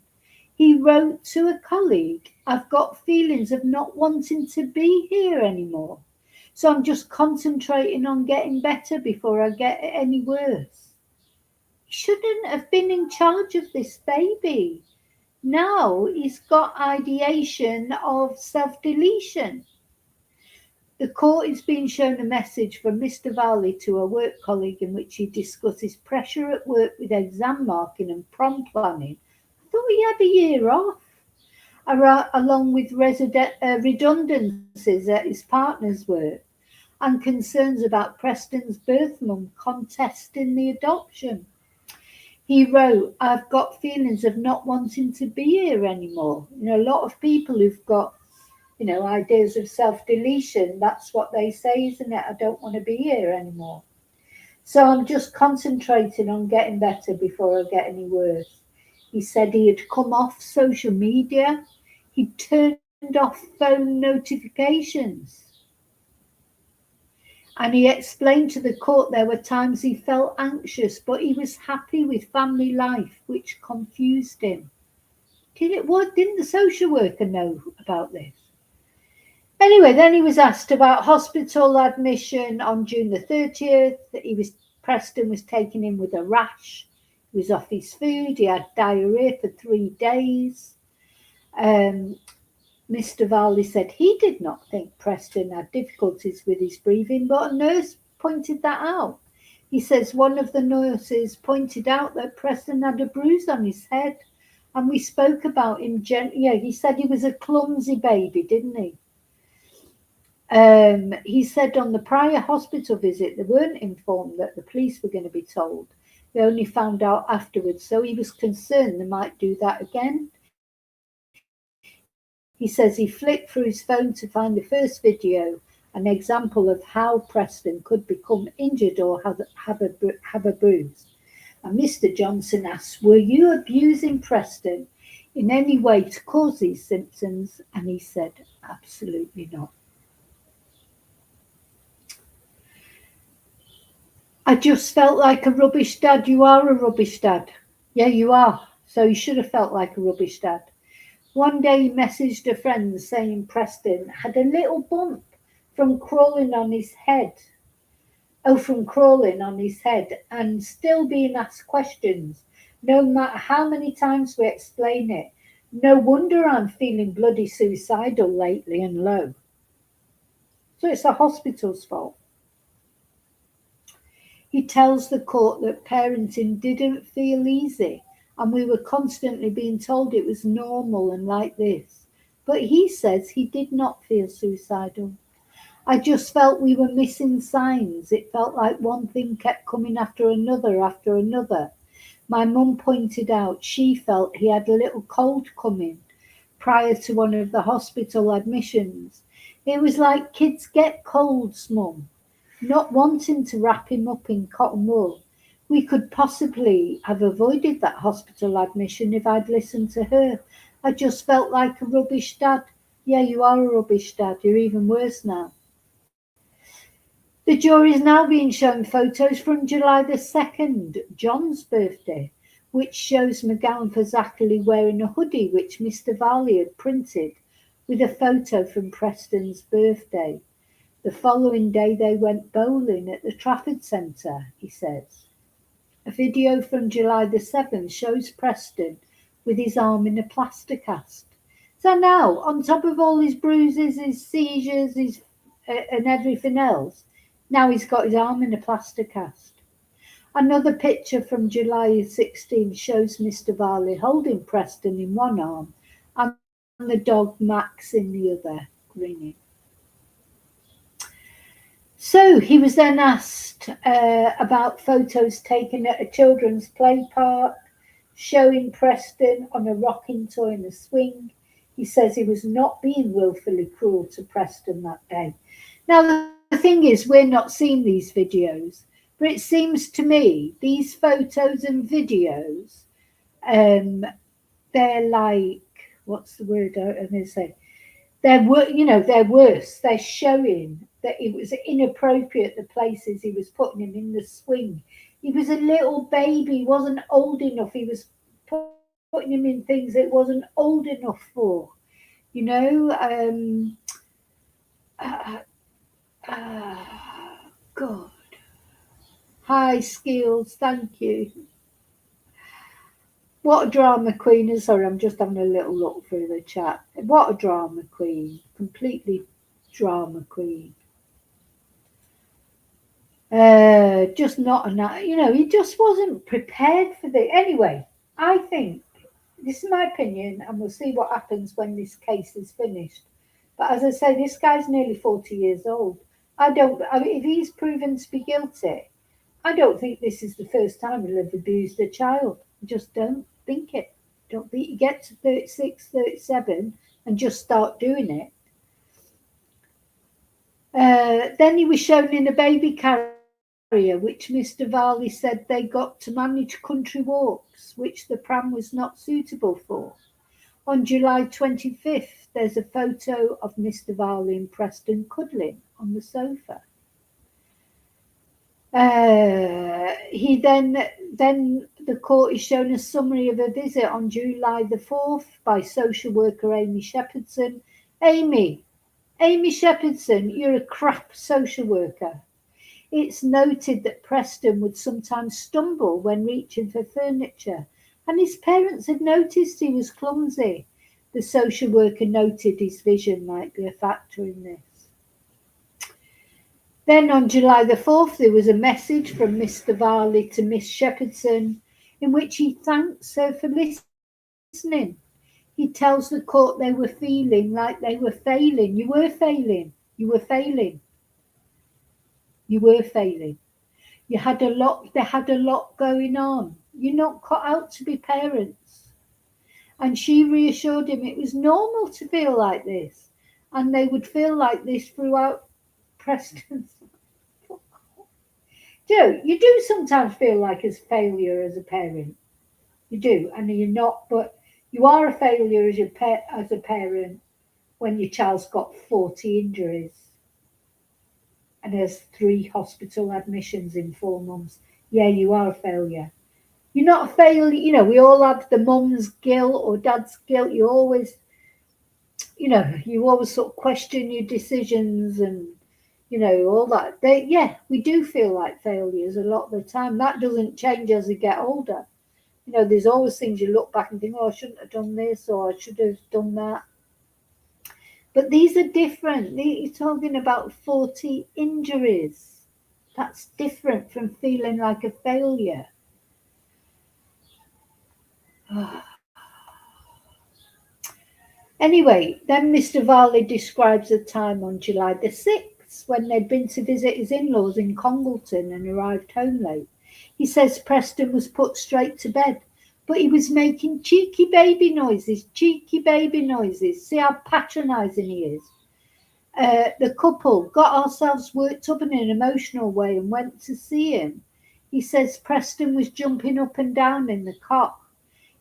He wrote to a colleague, "I've got feelings of not wanting to be here anymore. So I'm just concentrating on getting better before I get any worse." He shouldn't have been in charge of this baby. Now he's got ideation of self-deletion. The court is being shown a message from Mr. Varley to a work colleague in which he discusses pressure at work with exam marking and prom planning. I thought he had a year off, along with redundancies at his partner's work and concerns about Preston's birth mum contesting the adoption. He wrote, "I've got feelings of not wanting to be here anymore." A lot of people who've got ideas of self-deletion, that's what they say, isn't it? "I don't want to be here anymore. So I'm just concentrating on getting better before I get any worse." He said he had come off social media. He turned off phone notifications. And he explained to the court there were times he felt anxious, but he was happy with family life, which confused him. Didn't the social worker know about this? Anyway, then he was asked about hospital admission on June the 30th. Preston was taken in with a rash. He was off his food. He had diarrhea for 3 days. Mr. Varley said he did not think Preston had difficulties with his breathing, but a nurse pointed that out. He says one of the nurses pointed out that Preston had a bruise on his head, and we spoke about him gently. Yeah, he said he was a clumsy baby, didn't he? He said on the prior hospital visit, they weren't informed that the police were going to be told. They only found out afterwards, so he was concerned they might do that again. He says he flicked through his phone to find the first video, an example of how Preston could become injured or have a bruise. And Mr. Johnson asked, "Were you abusing Preston in any way to cause these symptoms?" And he said, "Absolutely not." "I just felt like a rubbish dad." You are a rubbish dad. Yeah, you are. So you should have felt like a rubbish dad. One day he messaged a friend saying Preston had a little bump from crawling on his head. And still being asked questions, no matter how many times we explain it. "No wonder I'm feeling bloody suicidal lately and low." So it's the hospital's fault. He tells the court that parenting didn't feel easy, and we were constantly being told it was normal and like this. But he says he did not feel suicidal. "I just felt we were missing signs. It felt like one thing kept coming after another. My mum pointed out she felt he had a little cold coming prior to one of the hospital admissions. It was like kids get colds, Mum. Not wanting to wrap him up in cotton wool. We could possibly have avoided that hospital admission if I'd listened to her. I just felt like a rubbish dad." Yeah, you are a rubbish dad. You're even worse now. The jury is now being shown photos from July the 2nd, John's birthday, which shows McGowan-Fazackerly wearing a hoodie which Mr. Varley had printed with a photo from Preston's birthday. The following day they went bowling at the Trafford Centre, he says. A video from July the 7th shows Preston with his arm in a plaster cast. So now, on top of all his bruises, his seizures, and everything else, now he's got his arm in a plaster cast. Another picture from July 16 shows Mr. Varley holding Preston in one arm and the dog Max in the other, grinning. So he was then asked about photos taken at a children's play park showing Preston on a rocking toy in a swing. He says he was not being willfully cruel to Preston that day. Now, the thing is, we're not seeing these videos, but it seems to me these photos and videos, they're like, what's the word I'm going to say? They're worse. They're showing that it was inappropriate, the places he was putting him in the swing. He was a little baby, he wasn't old enough. He was putting him in things that wasn't old enough for, God. Hi, Skills, thank you. What a drama queen. Sorry, I'm just having a little look through the chat. What a drama queen. Completely drama queen. Just not enough. He just wasn't prepared for the. Anyway, I think, this is my opinion, and we'll see what happens when this case is finished. But as I say, this guy's nearly 40 years old. If he's proven to be guilty, I don't think this is the first time he'll have abused a child. I just don't think it. Don't think you get to 36, 37 and just start doing it. Then he was shown in a baby carrier, which Mr. Varley said they got to manage country walks, which the pram was not suitable for. On July 25th, there's a photo of Mr. Varley and Preston cuddling on the sofa. Then the court is shown a summary of a visit on July the 4th by social worker Amy Shepherdson. Amy Shepherdson, you're a crap social worker. It's noted that Preston would sometimes stumble when reaching for furniture, and his parents had noticed he was clumsy. The social worker noted his vision might be a factor in this. Then on July the 4th, there was a message from Mr. Varley to Miss Shepherdson in which he thanks her for listening. He tells the court they were feeling like they were failing. You were failing. You were failing. You were failing. They had a lot going on. You're not cut out to be parents. And she reassured him it was normal to feel like this, and they would feel like this throughout Preston's. You do sometimes feel like a failure as a parent. You do, and you're not, but you are a failure as a parent when your child's got 40 injuries and has 3 hospital admissions in 4 months. Yeah, you are a failure. You're not a failure. We all have the mum's guilt or dad's guilt. You always sort of question your decisions and, all that. We do feel like failures a lot of the time. That doesn't change as you get older. There's always things you look back and think, oh, I shouldn't have done this or I should have done that. But these are different. You're talking about 40 injuries. That's different from feeling like a failure. Anyway, then Mr. Varley describes a time on July the 6th when they'd been to visit his in-laws in Congleton and arrived home late. He says Preston was put straight to bed, but he was making cheeky baby noises. See how patronising he is. The couple got ourselves worked up in an emotional way and went to see him. He says Preston was jumping up and down in the cot.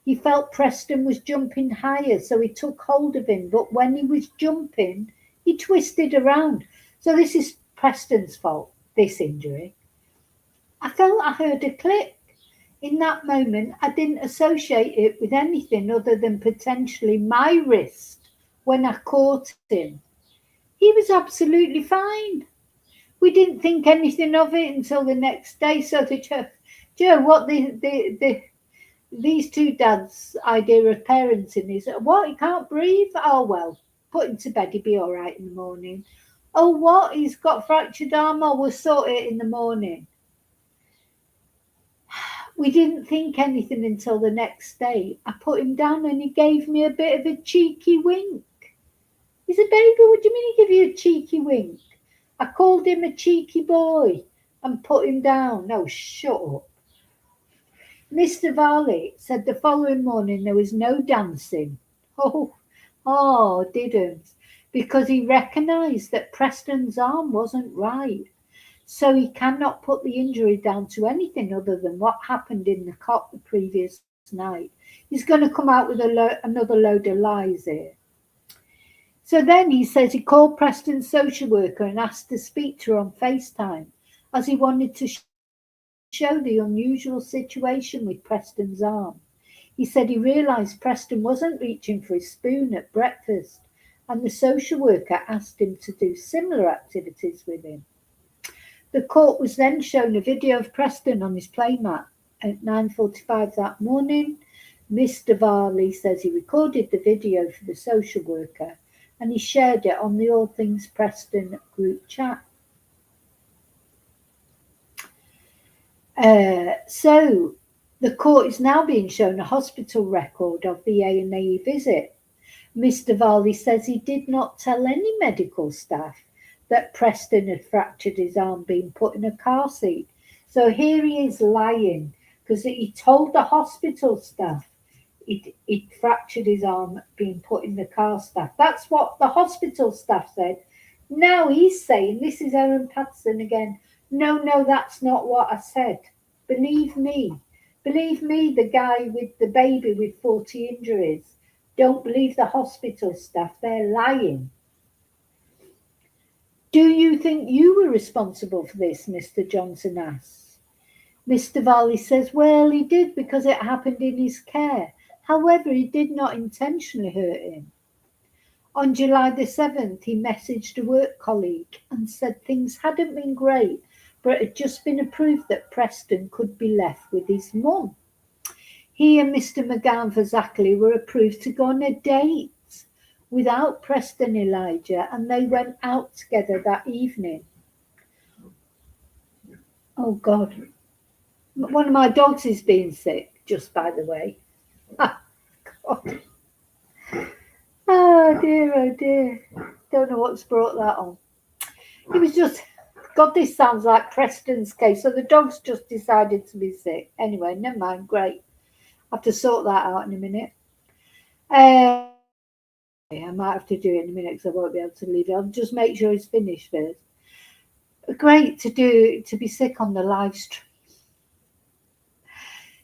He felt Preston was jumping higher, so he took hold of him. But when he was jumping, he twisted around. So this is Preston's fault, this injury. I felt I heard a click. In that moment, I didn't associate it with anything other than potentially my wrist when I caught him. He was absolutely fine. We didn't think anything of it until the next day. So the Do you know what these two dads' idea of parenting is? What, he can't breathe? Oh, well, put him to bed, he'll be all right in the morning. Oh, what, he's got fractured arm? Oh, we'll sort it in the morning. We didn't think anything until the next day. I put him down and he gave me a bit of a cheeky wink. He's a baby, what do you mean he give you a cheeky wink? I called him a cheeky boy and put him down. No, shut up. Mr. Varley said the following morning there was no dancing. Didn't. Because he recognised that Preston's arm wasn't right. So he cannot put the injury down to anything other than what happened in the cot the previous night. He's going to come out with another load of lies here. So then he says he called Preston's social worker and asked to speak to her on FaceTime, as he wanted to show the unusual situation with Preston's arm. He said he realised Preston wasn't reaching for his spoon at breakfast, and the social worker asked him to do similar activities with him. The court was then shown a video of Preston on his playmat at 9:45 that morning. Mr. Varley says he recorded the video for the social worker and he shared it on the All Things Preston group chat. So the court is now being shown a hospital record of the A&E visit. Mr. Varley says he did not tell any medical staff that Preston had fractured his arm being put in a car seat. So here he is lying because he told the hospital staff he'd fractured his arm being put in the car staff. That's what the hospital staff said. Now he's saying, this is Aaron Patson again, no, that's not what I said. Believe me, the guy with the baby with 40 injuries. Don't believe the hospital staff, they're lying. Do you think you were responsible for this? Mr. Johnson asks. Mr. Varley says, well, he did because it happened in his care. However, he did not intentionally hurt him. On July the 7th, he messaged a work colleague and said things hadn't been great, but it had just been approved that Preston could be left with his mum. He and Mr. McGowan-Fazackerly were approved to go on a date without Preston Elijah, and they went out together that evening. Oh, God. One of my dogs is being sick, just by the way. God. Oh, dear. Don't know what's brought that on. It was just, God, this sounds like Preston's case. So the dog's just decided to be sick. Anyway, never mind, great. I have to sort that out in a minute. I might have to do it in a minute because I won't be able to leave it. I'll just make sure it's finished first. Great to be sick on the live stream.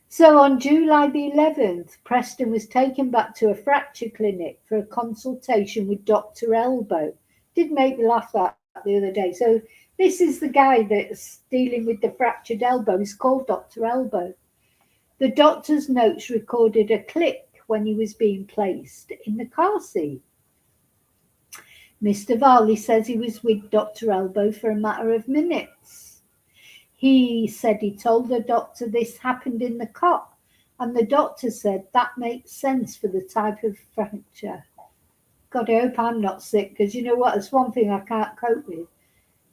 So on July the 11th, Preston was taken back to a fracture clinic for a consultation with Dr. Elbow. Did make me laugh that the other day. So this is the guy that's dealing with the fractured elbow. He's called Dr. Elbow. The doctor's notes recorded a click when he was being placed in the car seat. Mr. Varley says he was with Dr. Elbow for a matter of minutes. He said he told the doctor this happened in the cot, and the doctor said that makes sense for the type of fracture. God, I hope I'm not sick, because you know what? It's one thing I can't cope with.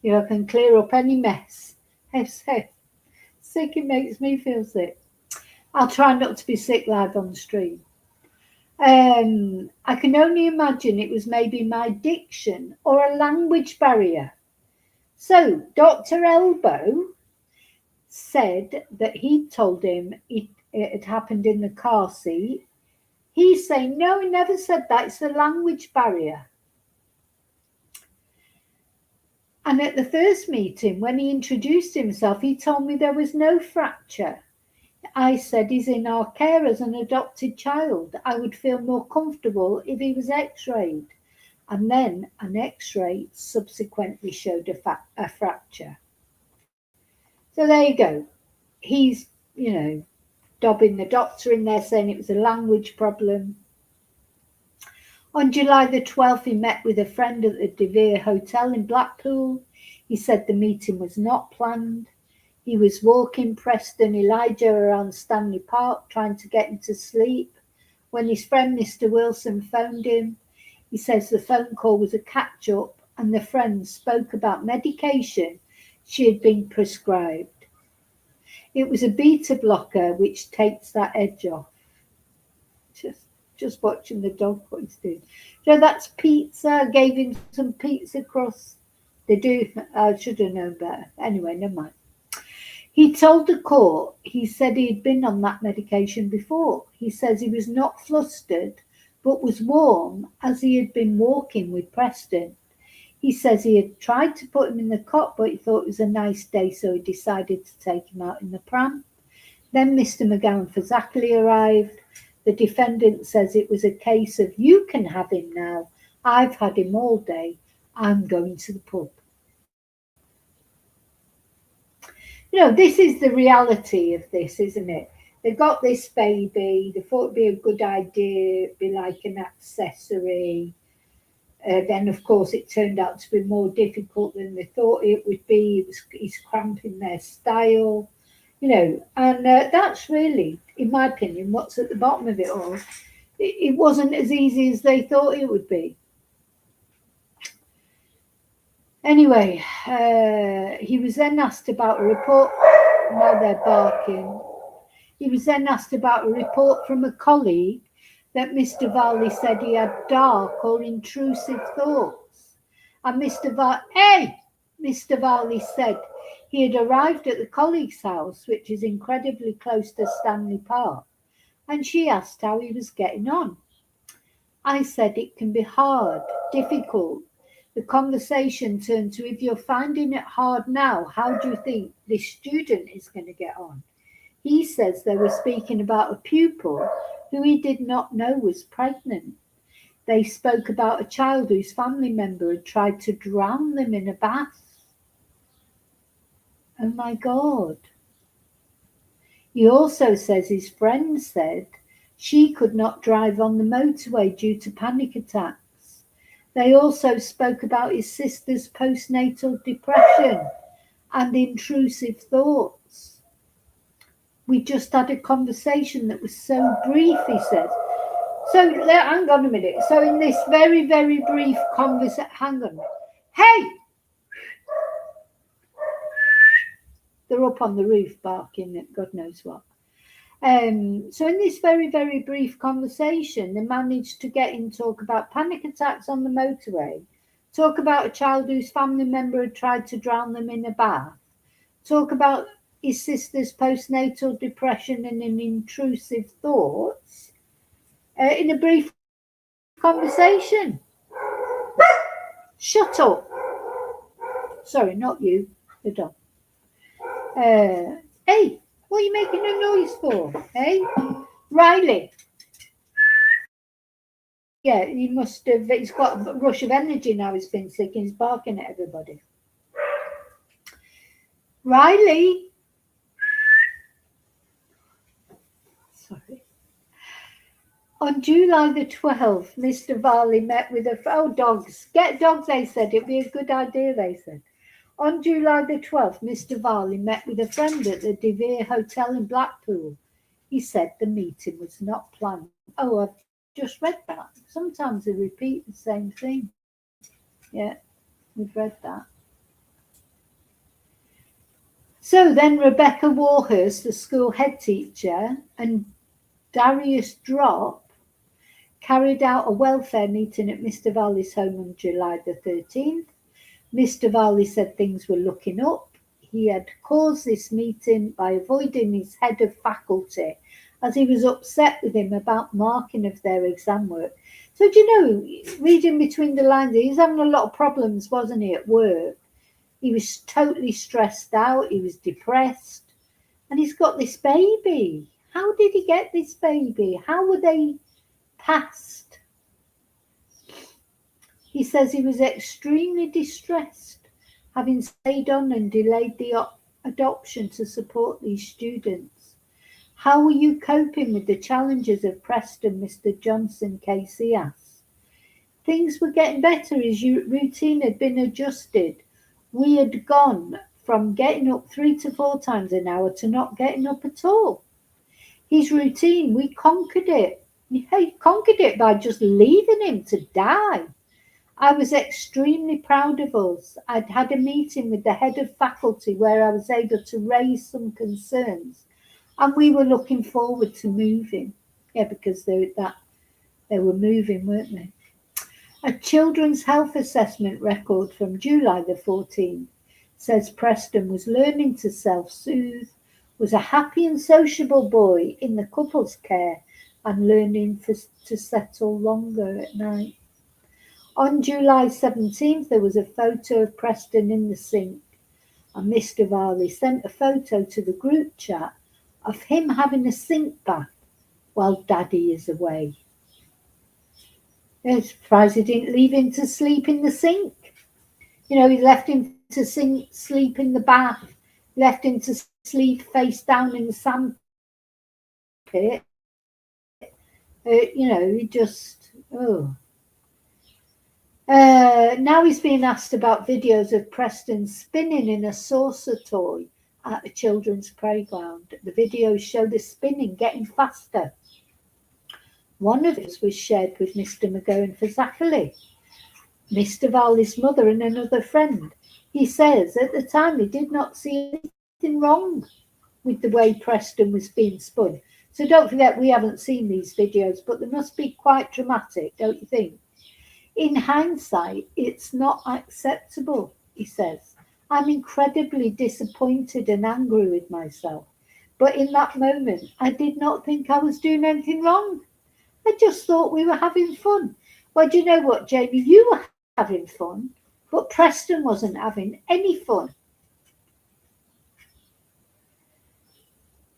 You know, I can clear up any mess. Sick, it makes me feel sick. I'll try not to be sick live on the stream. I can only imagine it was maybe my diction or a language barrier. So Dr. Elbow said that he told him it had happened in the car seat. He's saying, no, he never said that. It's the language barrier. And at the first meeting, when he introduced himself, he told me there was no fracture. I said he's in our care as an adopted child. I would feel more comfortable if he was x-rayed. And then an x-ray subsequently showed a fracture. So there you go. He's, dobbing the doctor in there saying it was a language problem. On July the 12th, he met with a friend at the De Vere Hotel in Blackpool. He said the meeting was not planned. He was walking Preston Elijah around Stanley Park trying to get him to sleep when his friend Mr. Wilson phoned him. He says the phone call was a catch-up and the friend spoke about medication she had been prescribed. It was a beta blocker which takes that edge off. Just watching the dog what he's doing. So that's pizza. Gave him some pizza across. They do. I should have known better. Anyway, never mind. He told the court he said he'd been on that medication before. He says he was not flustered but was warm as he had been walking with Preston. He says he had tried to put him in the cot but he thought it was a nice day so he decided to take him out in the pram. Then Mr. McGowan-Fazackerly arrived. The defendant says it was a case of you can have him now. I've had him all day. I'm going to the pub. This is the reality of this, isn't it? They got this baby. They thought it'd be a good idea, it'd be like an accessory. Then, of course, it turned out to be more difficult than they thought it would be. He's cramping their style, and that's really, in my opinion, what's at the bottom of it all. It wasn't as easy as they thought it would be. Anyway, he was then asked about a report. Now they're barking. He was then asked about a report from a colleague that Mr. Varley said he had dark or intrusive thoughts. And Mr. Varley said he had arrived at the colleague's house, which is incredibly close to Stanley Park, and she asked how he was getting on. I said it can be hard, difficult. The conversation turned to, if you're finding it hard now, how do you think this student is going to get on? He says they were speaking about a pupil who he did not know was pregnant. They spoke about a child whose family member had tried to drown them in a bath. Oh my God. He also says his friend said she could not drive on the motorway due to panic attacks. They also spoke about his sister's postnatal depression and intrusive thoughts. We just had a conversation that was so brief, he says. So, hang on a minute. So in this very, very brief conversation, hang on a minute. Hey! They're up on the roof barking at God knows what. So in this very, very brief conversation, they managed to get in talk about panic attacks on the motorway, talk about a child whose family member had tried to drown them in a bath, talk about his sister's postnatal depression and an intrusive thoughts in a brief conversation. Shut up. Sorry, not you, the dog. Hey, what are you making a noise for? Hey, Riley. Yeah, he must have, he's got a rush of energy now, he's been sick and he's barking at everybody. Riley. Sorry. On July the 12th, Mr. Varley met with dogs. Get dogs, they said. It'd be a good idea, they said. On July the 12th, Mr. Varley met with a friend at the De Vere Hotel in Blackpool. He said the meeting was not planned. Oh, I've just read that. Sometimes they repeat the same thing. Yeah, we've read that. So then Rebecca Warhurst, the school head teacher, and Darius Drop carried out a welfare meeting at Mr. Varley's home on July the 13th. Mr. Varley said things were looking up. He had caused this meeting by avoiding his head of faculty as he was upset with him about marking of their exam work. So do you know, reading between the lines, he was having a lot of problems, wasn't he, at work? He was totally stressed out. He was depressed. And he's got this baby. How did he get this baby? How were they passed? He says he was extremely distressed, having stayed on and delayed the adoption to support these students. How were you coping with the challenges of Preston, Mr. Johnson, Casey asked. Things were getting better. His routine had been adjusted. We had gone from getting up 3 to 4 times an hour to not getting up at all. His routine, we conquered it. He conquered it by just leaving him to die. I was extremely proud of us. I'd had a meeting with the head of faculty where I was able to raise some concerns, and we were looking forward to moving. Yeah, because they were moving, weren't they? A children's health assessment record from July the 14th says Preston was learning to self-soothe, was a happy and sociable boy in the couple's care, and learning to settle longer at night. On July 17th, there was a photo of Preston in the sink, and Mr. Varley sent a photo to the group chat of him having a sink bath while Daddy is away. I'm surprised he didn't leave him to sleep in the sink. He left him to sleep in the bath, left him to sleep face down in the sand pit. He just, now he's being asked about videos of Preston spinning in a saucer toy at a children's playground. The videos show the spinning getting faster. One of us was shared with Mr. McGowan-Fazackerly, Mr. Varley's mother and another friend. He says at the time he did not see anything wrong with the way Preston was being spun. So don't forget, we haven't seen these videos, but they must be quite dramatic, don't you think? In hindsight, it's not acceptable, he says. I'm incredibly disappointed and angry with myself. But in that moment, I did not think I was doing anything wrong. I just thought we were having fun. Well, do you know what, Jaimie? You were having fun, but Preston wasn't having any fun.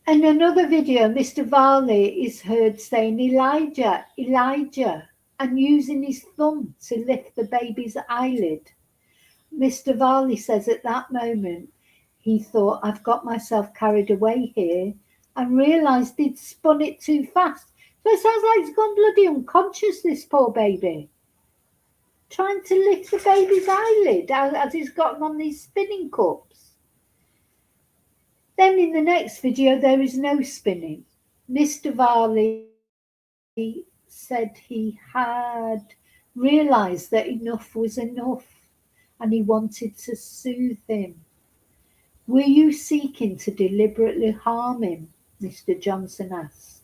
In another video, Mr. Varley is heard saying, Elijah, Elijah, and using his thumb to lift the baby's eyelid. Mr. Varley says at that moment, he thought, I've got myself carried away here, and realised he'd spun it too fast. So it sounds like he's gone bloody unconscious, this poor baby. Trying to lift the baby's eyelid as he's gotten on these spinning cups. Then in the next video, there is no spinning. Mr. Varley said he had realised that enough was enough and he wanted to soothe him. Were you seeking to deliberately harm him? Mr. Johnson asked.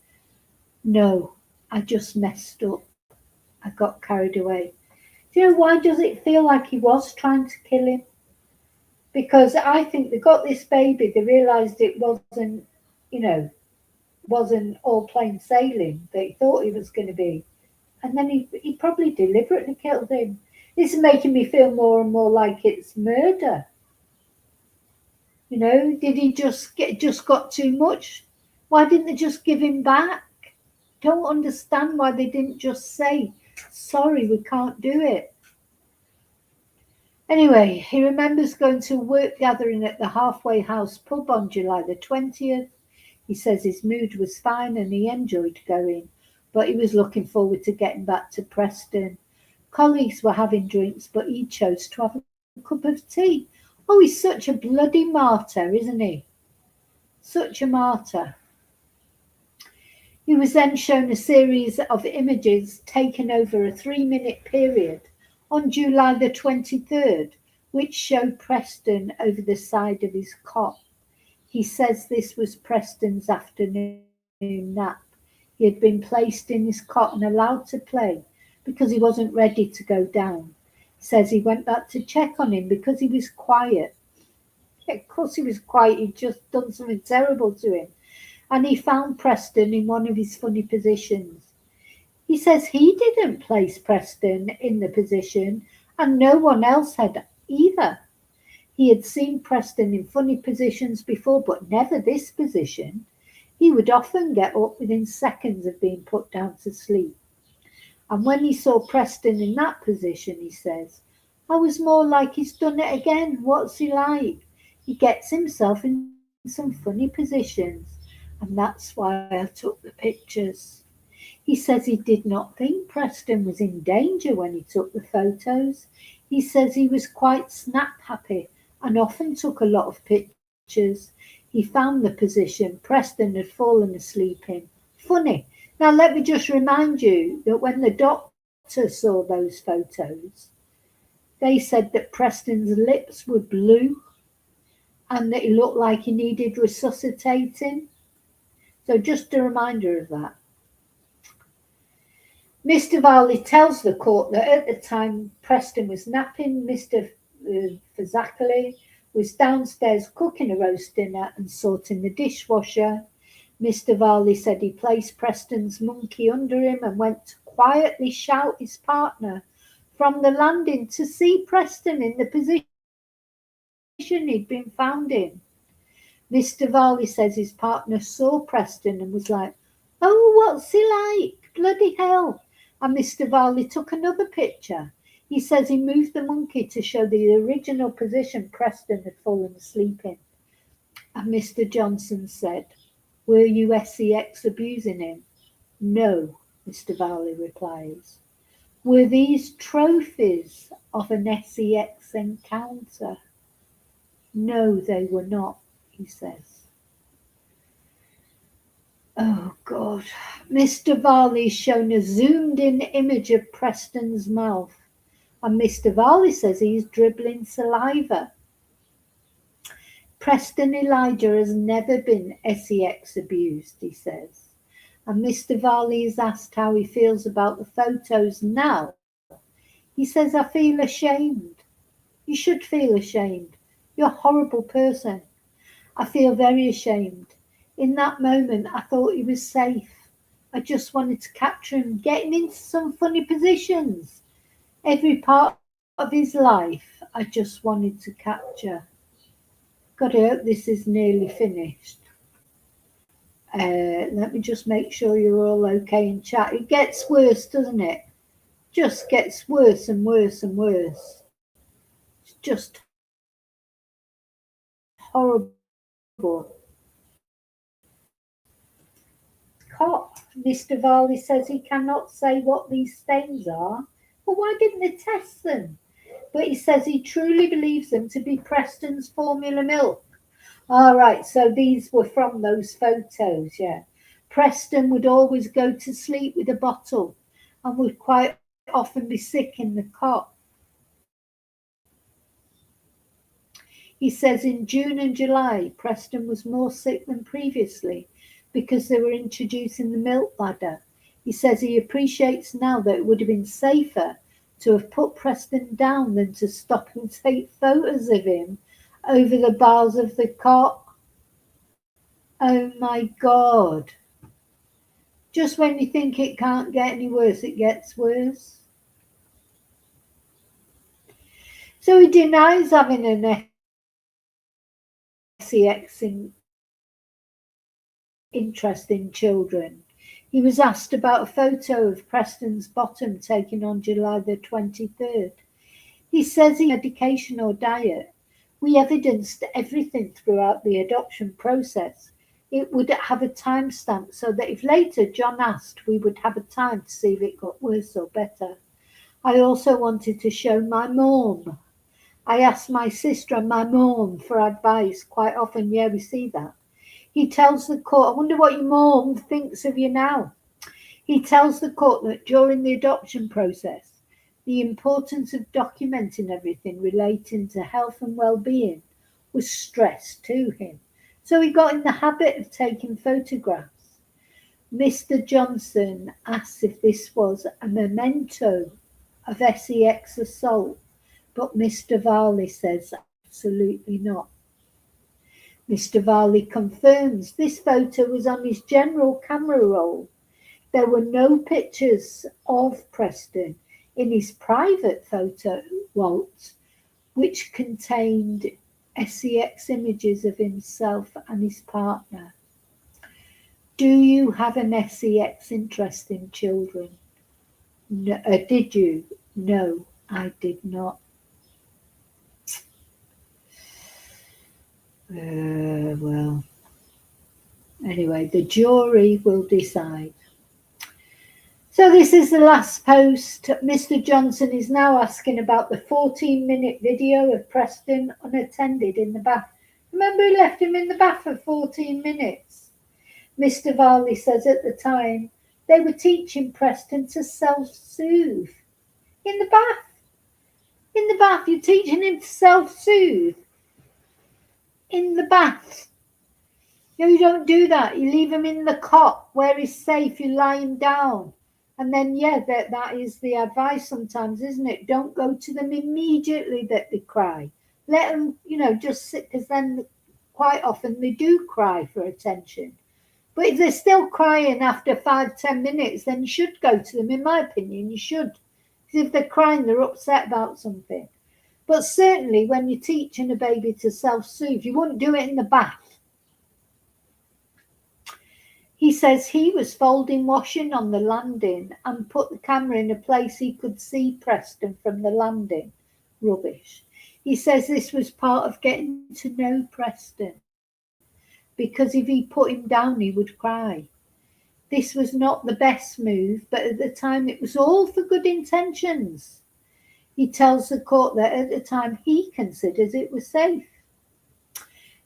No, I just messed up. I got carried away. Do you know why does it feel like he was trying to kill him? Because I think they got this baby, they realised it wasn't, wasn't all plain sailing that he thought he was going to be. And then he probably deliberately killed him. This is making me feel more and more like it's murder. Did he just got too much? Why didn't they just give him back? Don't understand why they didn't just say, sorry, we can't do it. Anyway, he remembers going to a work gathering at the Halfway House pub on July the 20th. He says his mood was fine and he enjoyed going, but he was looking forward to getting back to Preston. Colleagues were having drinks, but he chose to have a cup of tea. Oh, he's such a bloody martyr, isn't he? Such a martyr. He was then shown a series of images taken over a 3-minute period on July the 23rd, which showed Preston over the side of his cot. He says this was Preston's afternoon nap. He had been placed in his cot and allowed to play because he wasn't ready to go down. He says he went back to check on him because he was quiet. Yeah, of course he was quiet, he'd just done something terrible to him. And he found Preston in one of his funny positions. He says he didn't place Preston in the position and no one else had either. He had seen Preston in funny positions before, but never this position. He would often get up within seconds of being put down to sleep. And when he saw Preston in that position, he says, I was more like he's done it again. What's he like? He gets himself in some funny positions. And that's why I took the pictures. He says he did not think Preston was in danger when he took the photos. He says he was quite snap happy and often took a lot of pictures. He found the position Preston had fallen asleep in. Funny. Now let me just remind you that when the doctor saw those photos, they said that Preston's lips were blue and that he looked like he needed resuscitating. So just a reminder of that. Mr. Varley tells the court that at the time Preston was napping, Mr. Fazackerly was downstairs cooking a roast dinner and sorting the dishwasher. Mr. Varley said he placed Preston's monkey under him and went to quietly shout his partner from the landing to see Preston in the position he'd been found in. Mr. Varley says his partner saw Preston and was like, "Oh, what's he like? Bloody hell." And Mr. Varley took another picture. He says he moved the monkey to show the original position Preston had fallen asleep in. And Mr. Johnson said, "Were you sex abusing him?" "No," Mr. Varley replies. "Were these trophies of an sex encounter?" "No, they were not," he says. Oh, God. Mr. Varley's shown a zoomed-in image of Preston's mouth, and Mr. Varley says he's dribbling saliva. Preston Elijah has never been sex abused, he says. And Mr. Varley is asked how he feels about the photos now. He says, "I feel ashamed." You should feel ashamed. You're a horrible person. "I feel very ashamed. In that moment, I thought he was safe. I just wanted to capture him, get him into some funny positions. Every part of his life, I just wanted to capture." God, I hope this is nearly finished. Let me just make sure you're all okay in chat. It gets worse, doesn't it? Just gets worse and worse and worse. It's just horrible. Cop, Mr. Varley says he cannot say what these stains are. Well, why didn't they test them? But he says he truly believes them to be Preston's formula milk. All right, so these were from those photos, yeah. Preston would always go to sleep with a bottle and would quite often be sick in the cot. He says in June and July, Preston was more sick than previously because they were introducing the milk ladder. He says he appreciates now that it would have been safer to have put Preston down than to stop and take photos of him over the bars of the cot. Oh my God. Just when you think it can't get any worse, it gets worse. So he denies having an sex interest in children. He was asked about a photo of Preston's bottom taken on July the 23rd. He says he had medication or diet. We evidenced everything throughout the adoption process. It would have a timestamp so that if later John asked, we would have a time to see if it got worse or better. I also wanted to show my mum. I asked my sister and my mum for advice. Quite often, yeah, we see that. He tells the court, I wonder what your mum thinks of you now. He tells the court that during the adoption process, the importance of documenting everything relating to health and well-being was stressed to him. So he got in the habit of taking photographs. Mr. Johnson asks if this was a memento of sex assault, but Mr. Varley says absolutely not. Mr. Varley confirms this photo was on his general camera roll. There were no pictures of Preston in his private photo vault, which contained sex images of himself and his partner. Do you have an sex interest in children? No, did you? No, I did not. Well, anyway, the jury will decide. So this is the last post. Mr. Johnson is now asking about the 14-minute video of Preston unattended in the bath. Remember, he left him in the bath for 14 minutes. Mr. Varley says at the time they were teaching Preston to self-soothe. In the bath. In the bath, you're teaching him to self-soothe. In the bath. No, you don't do that. You leave him in the cot where he's safe. You lie him down. And then, yeah, that is the advice sometimes, isn't it? Don't go to them immediately that they cry. Let them, just sit, because then quite often they do cry for attention. But if they're still crying after 5-10 minutes, then you should go to them, in my opinion, you should. Because if they're crying, they're upset about something. But certainly when you're teaching a baby to self-soothe, you wouldn't do it in the bath. He says he was folding washing on the landing and put the camera in a place he could see Preston from the landing. Rubbish. He says this was part of getting to know Preston, because if he put him down, he would cry. This was not the best move, but at the time it was all for good intentions. He tells the court that at the time he considers it was safe.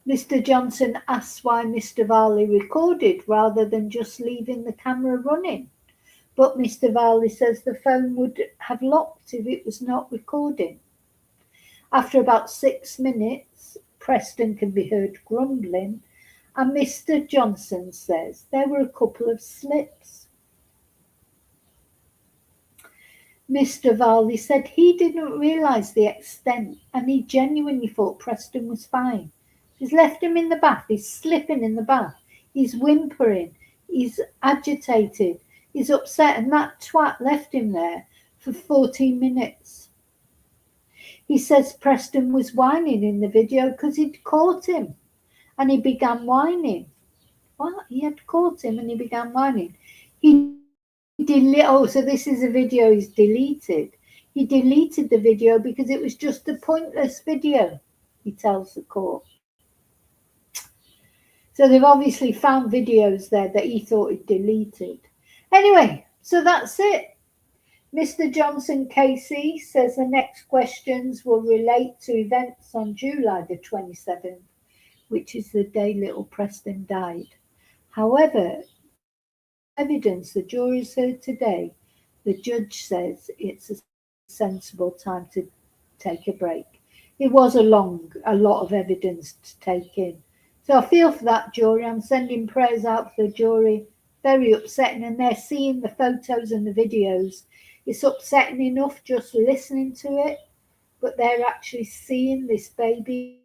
Mr. Johnson asks why Mr. Varley recorded rather than just leaving the camera running. But Mr. Varley says the phone would have locked if it was not recording. After about 6 minutes, Preston can be heard grumbling, and Mr. Johnson says there were a couple of slips. Mr. Varley said he didn't realise the extent, and he genuinely thought Preston was fine. He's left him in the bath, he's slipping in the bath, he's whimpering, he's agitated, he's upset, and that twat left him there for 14 minutes. He says Preston was whining in the video because he'd caught him and he began whining. What? He had caught him and he began whining. So this is a video he's deleted. He deleted the video because it was just a pointless video, he tells the court. So they've obviously found videos there that he thought he'd deleted. Anyway, so that's it. Mr. Johnson Casey says the next questions will relate to events on July the 27th, which is the day little Preston died. However, evidence the jury's heard today, the judge says it's a sensible time to take a break. It was a lot of evidence to take in. So I feel for that jury. I'm sending prayers out for the jury. Very upsetting, and they're seeing the photos and the videos. It's upsetting enough just listening to it, but they're actually seeing this baby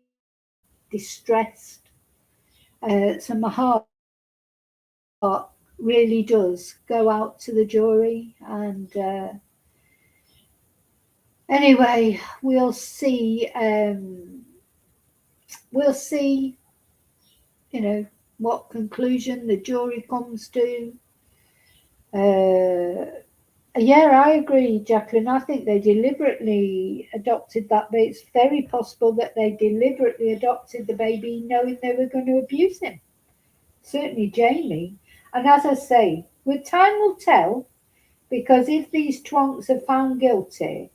distressed. So my heart really does go out to the jury, and anyway, we'll see. What conclusion the jury comes to. Yeah, I agree, Jacqueline. I think they deliberately adopted that baby. It's very possible that they deliberately adopted the baby knowing they were going to abuse him. Certainly Jaimie. And as I say, with time will tell, because if these twonks are found guilty,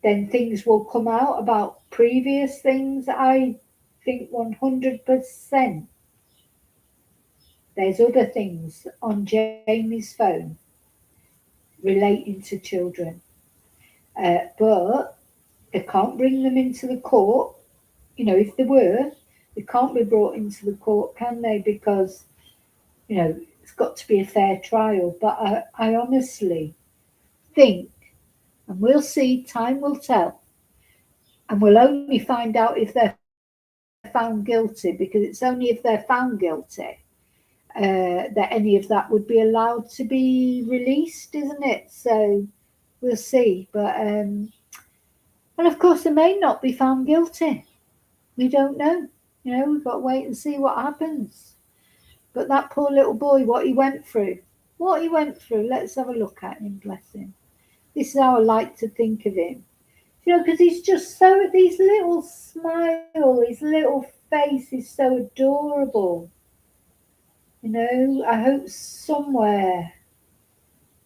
then things will come out about previous things. I think 100% there's other things on Jaimie's phone relating to children. But they can't bring them into the court. If they were, they can't be brought into the court, can they? Because, it's got to be a fair trial. But I honestly think, and we'll see, time will tell, and we'll only find out if they're found guilty, because it's only if they're found guilty that any of that would be allowed to be released, isn't it? So we'll see. But and of course they may not be found guilty. We don't know. We've got to wait and see what happens. But that poor little boy, what he went through, let's have a look at him, bless him. This is how I like to think of him. Because he's just so, these little smile, his little face is so adorable. I hope somewhere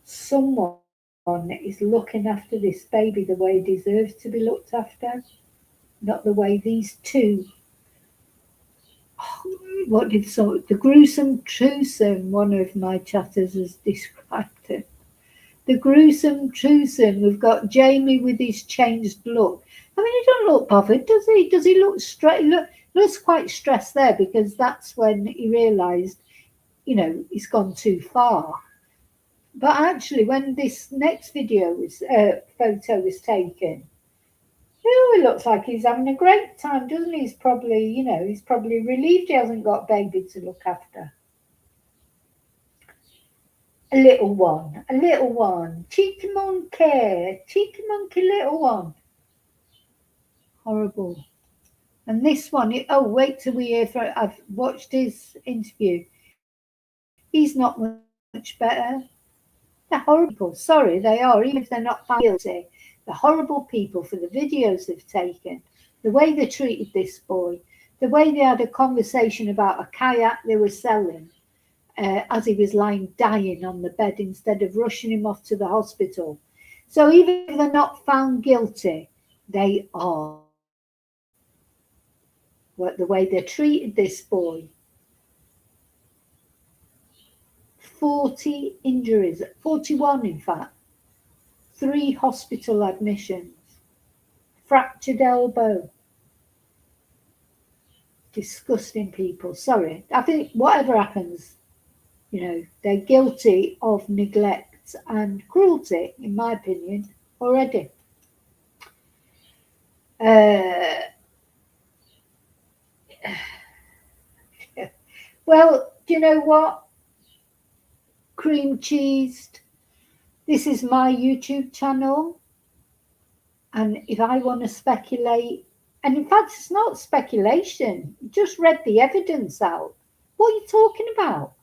someone is looking after this baby the way it deserves to be looked after, not the way these two. What did the gruesome twosome, one of my chatters has described it. The gruesome twosome. We've got Jaimie with his changed look. I mean, he don't look bothered, does he? Does he look stressed? Looks quite stressed there, because that's when he realised, he's gone too far. But actually, when this next photo was taken, it looks like he's having a great time, doesn't he? He's probably relieved he hasn't got baby to look after. A little one. Cheeky monkey, little one. Horrible. And this one, wait till we hear from, I've watched his interview. He's not much better. They're horrible people. Sorry, they are, even if they're not found guilty. The horrible people for the videos they've taken, the way they treated this boy, the way they had a conversation about a kayak they were selling as he was lying dying on the bed instead of rushing him off to the hospital. So even if they're not found guilty, they are. The way they treated this boy. 40 injuries, 41 in fact. 3 hospital admissions, fractured elbow. Disgusting people. Sorry, I think whatever happens, they're guilty of neglect and cruelty, in my opinion, already. Well, do you know what? Cream cheesed. This is my YouTube channel, and if I want to speculate, and in fact it's not speculation, just read the evidence out. What are you talking about?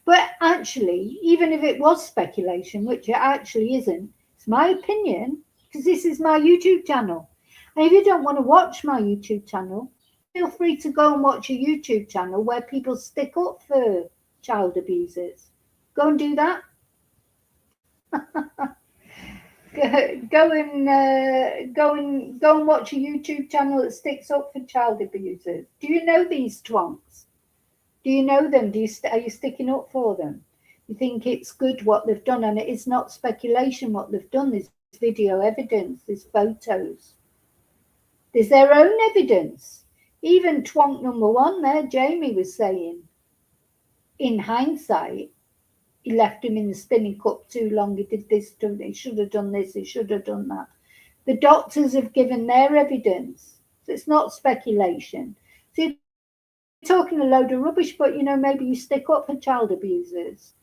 But actually, even if it was speculation, which it actually isn't, it's my opinion, because this is my YouTube channel. And if you don't want to watch my YouTube channel, feel free to go and watch a YouTube channel where people stick up for child abusers. Go and do that. go and watch a YouTube channel that sticks up for child abusers. Do you know these twonks? Do you know them? Are you sticking up for them? You think it's good what they've done, and it is not speculation what they've done. There's video evidence, there's photos, there's their own evidence. Even twonk number 1 there, Jaimie was saying, in hindsight, he left him in the spinning cup too long. He did this, he should have done this, he should have done that. The doctors have given their evidence. So it's not speculation. So you're talking a load of rubbish, but maybe you stick up for child abusers,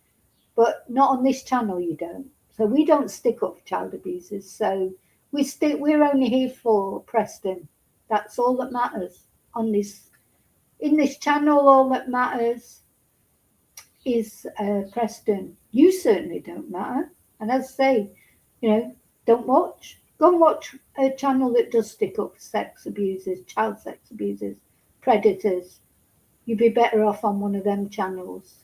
but not on this channel, you don't. So we don't stick up for child abusers. So we're only here for Preston. That's all that matters in this channel. All that matters is Preston. You certainly don't matter. And as I say, don't watch. Go and watch a channel that does stick up for sex abusers, child sex abusers, predators. You'd be better off on one of them channels.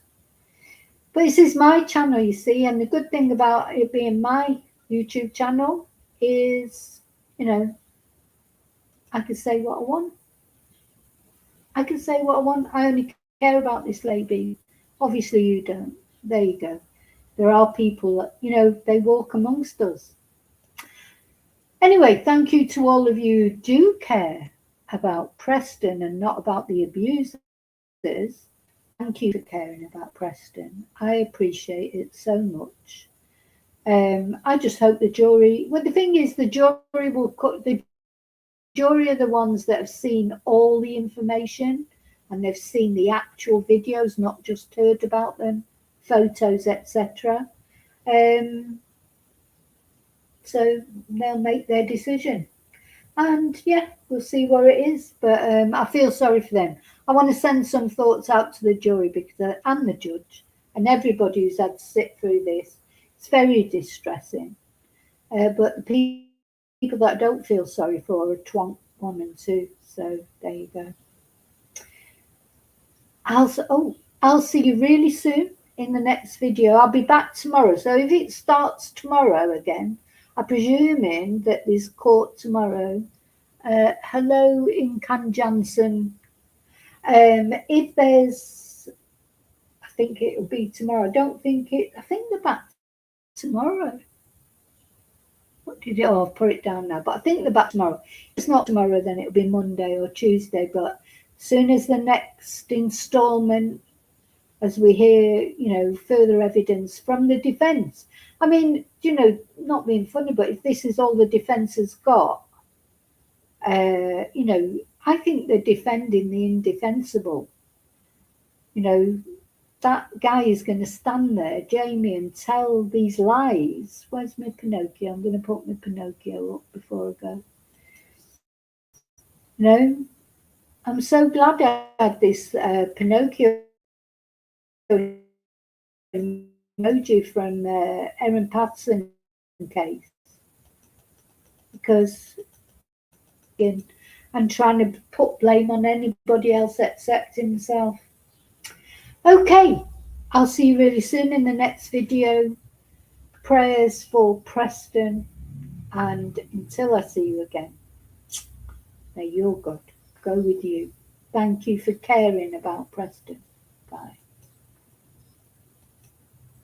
But this is my channel, you see, and the good thing about it being my YouTube channel is, I can say what I want. I only care about this lady. Obviously you don't. There you go. There are people that, they walk amongst us. Anyway, thank you to all of you who do care about Preston and not about the abusers. Thank you for caring about Preston. I appreciate it so much. I just hope the jury, well, the thing is, the jury are the ones that have seen all the information, and they've seen the actual videos, not just heard about them, photos, etc. So they'll make their decision. And yeah, we'll see where it is. But I feel sorry for them. I want to send some thoughts out to the jury and the judge and everybody who's had to sit through this. It's very distressing. But the people that I don't feel sorry for are twonk 1 and 2. So there you go. I'll see you really soon. in the next video. I'll be back tomorrow. So if it starts tomorrow again, I'm presuming that there's court tomorrow. Hello, Incan Jansen. If there's, I think it'll be tomorrow. I think they're back tomorrow. What did it? Oh, I've put it down now. But I think they're back tomorrow. If it's not tomorrow, then it'll be Monday or Tuesday. But as soon as the next instalment, as we hear, further evidence from the defence. I mean, not being funny, but if this is all the defence has got, I think they're defending the indefensible. That guy is going to stand there, Jaimie, and tell these lies. Where's my Pinocchio? I'm going to put my Pinocchio up before I go. I'm so glad I had this Pinocchio emoji from Erin Patson case, because I'm trying to put blame on anybody else except himself. Okay, I'll see you really soon in the next video. Prayers for Preston, and until I see you again, may your God go with you. Thank you for caring about Preston.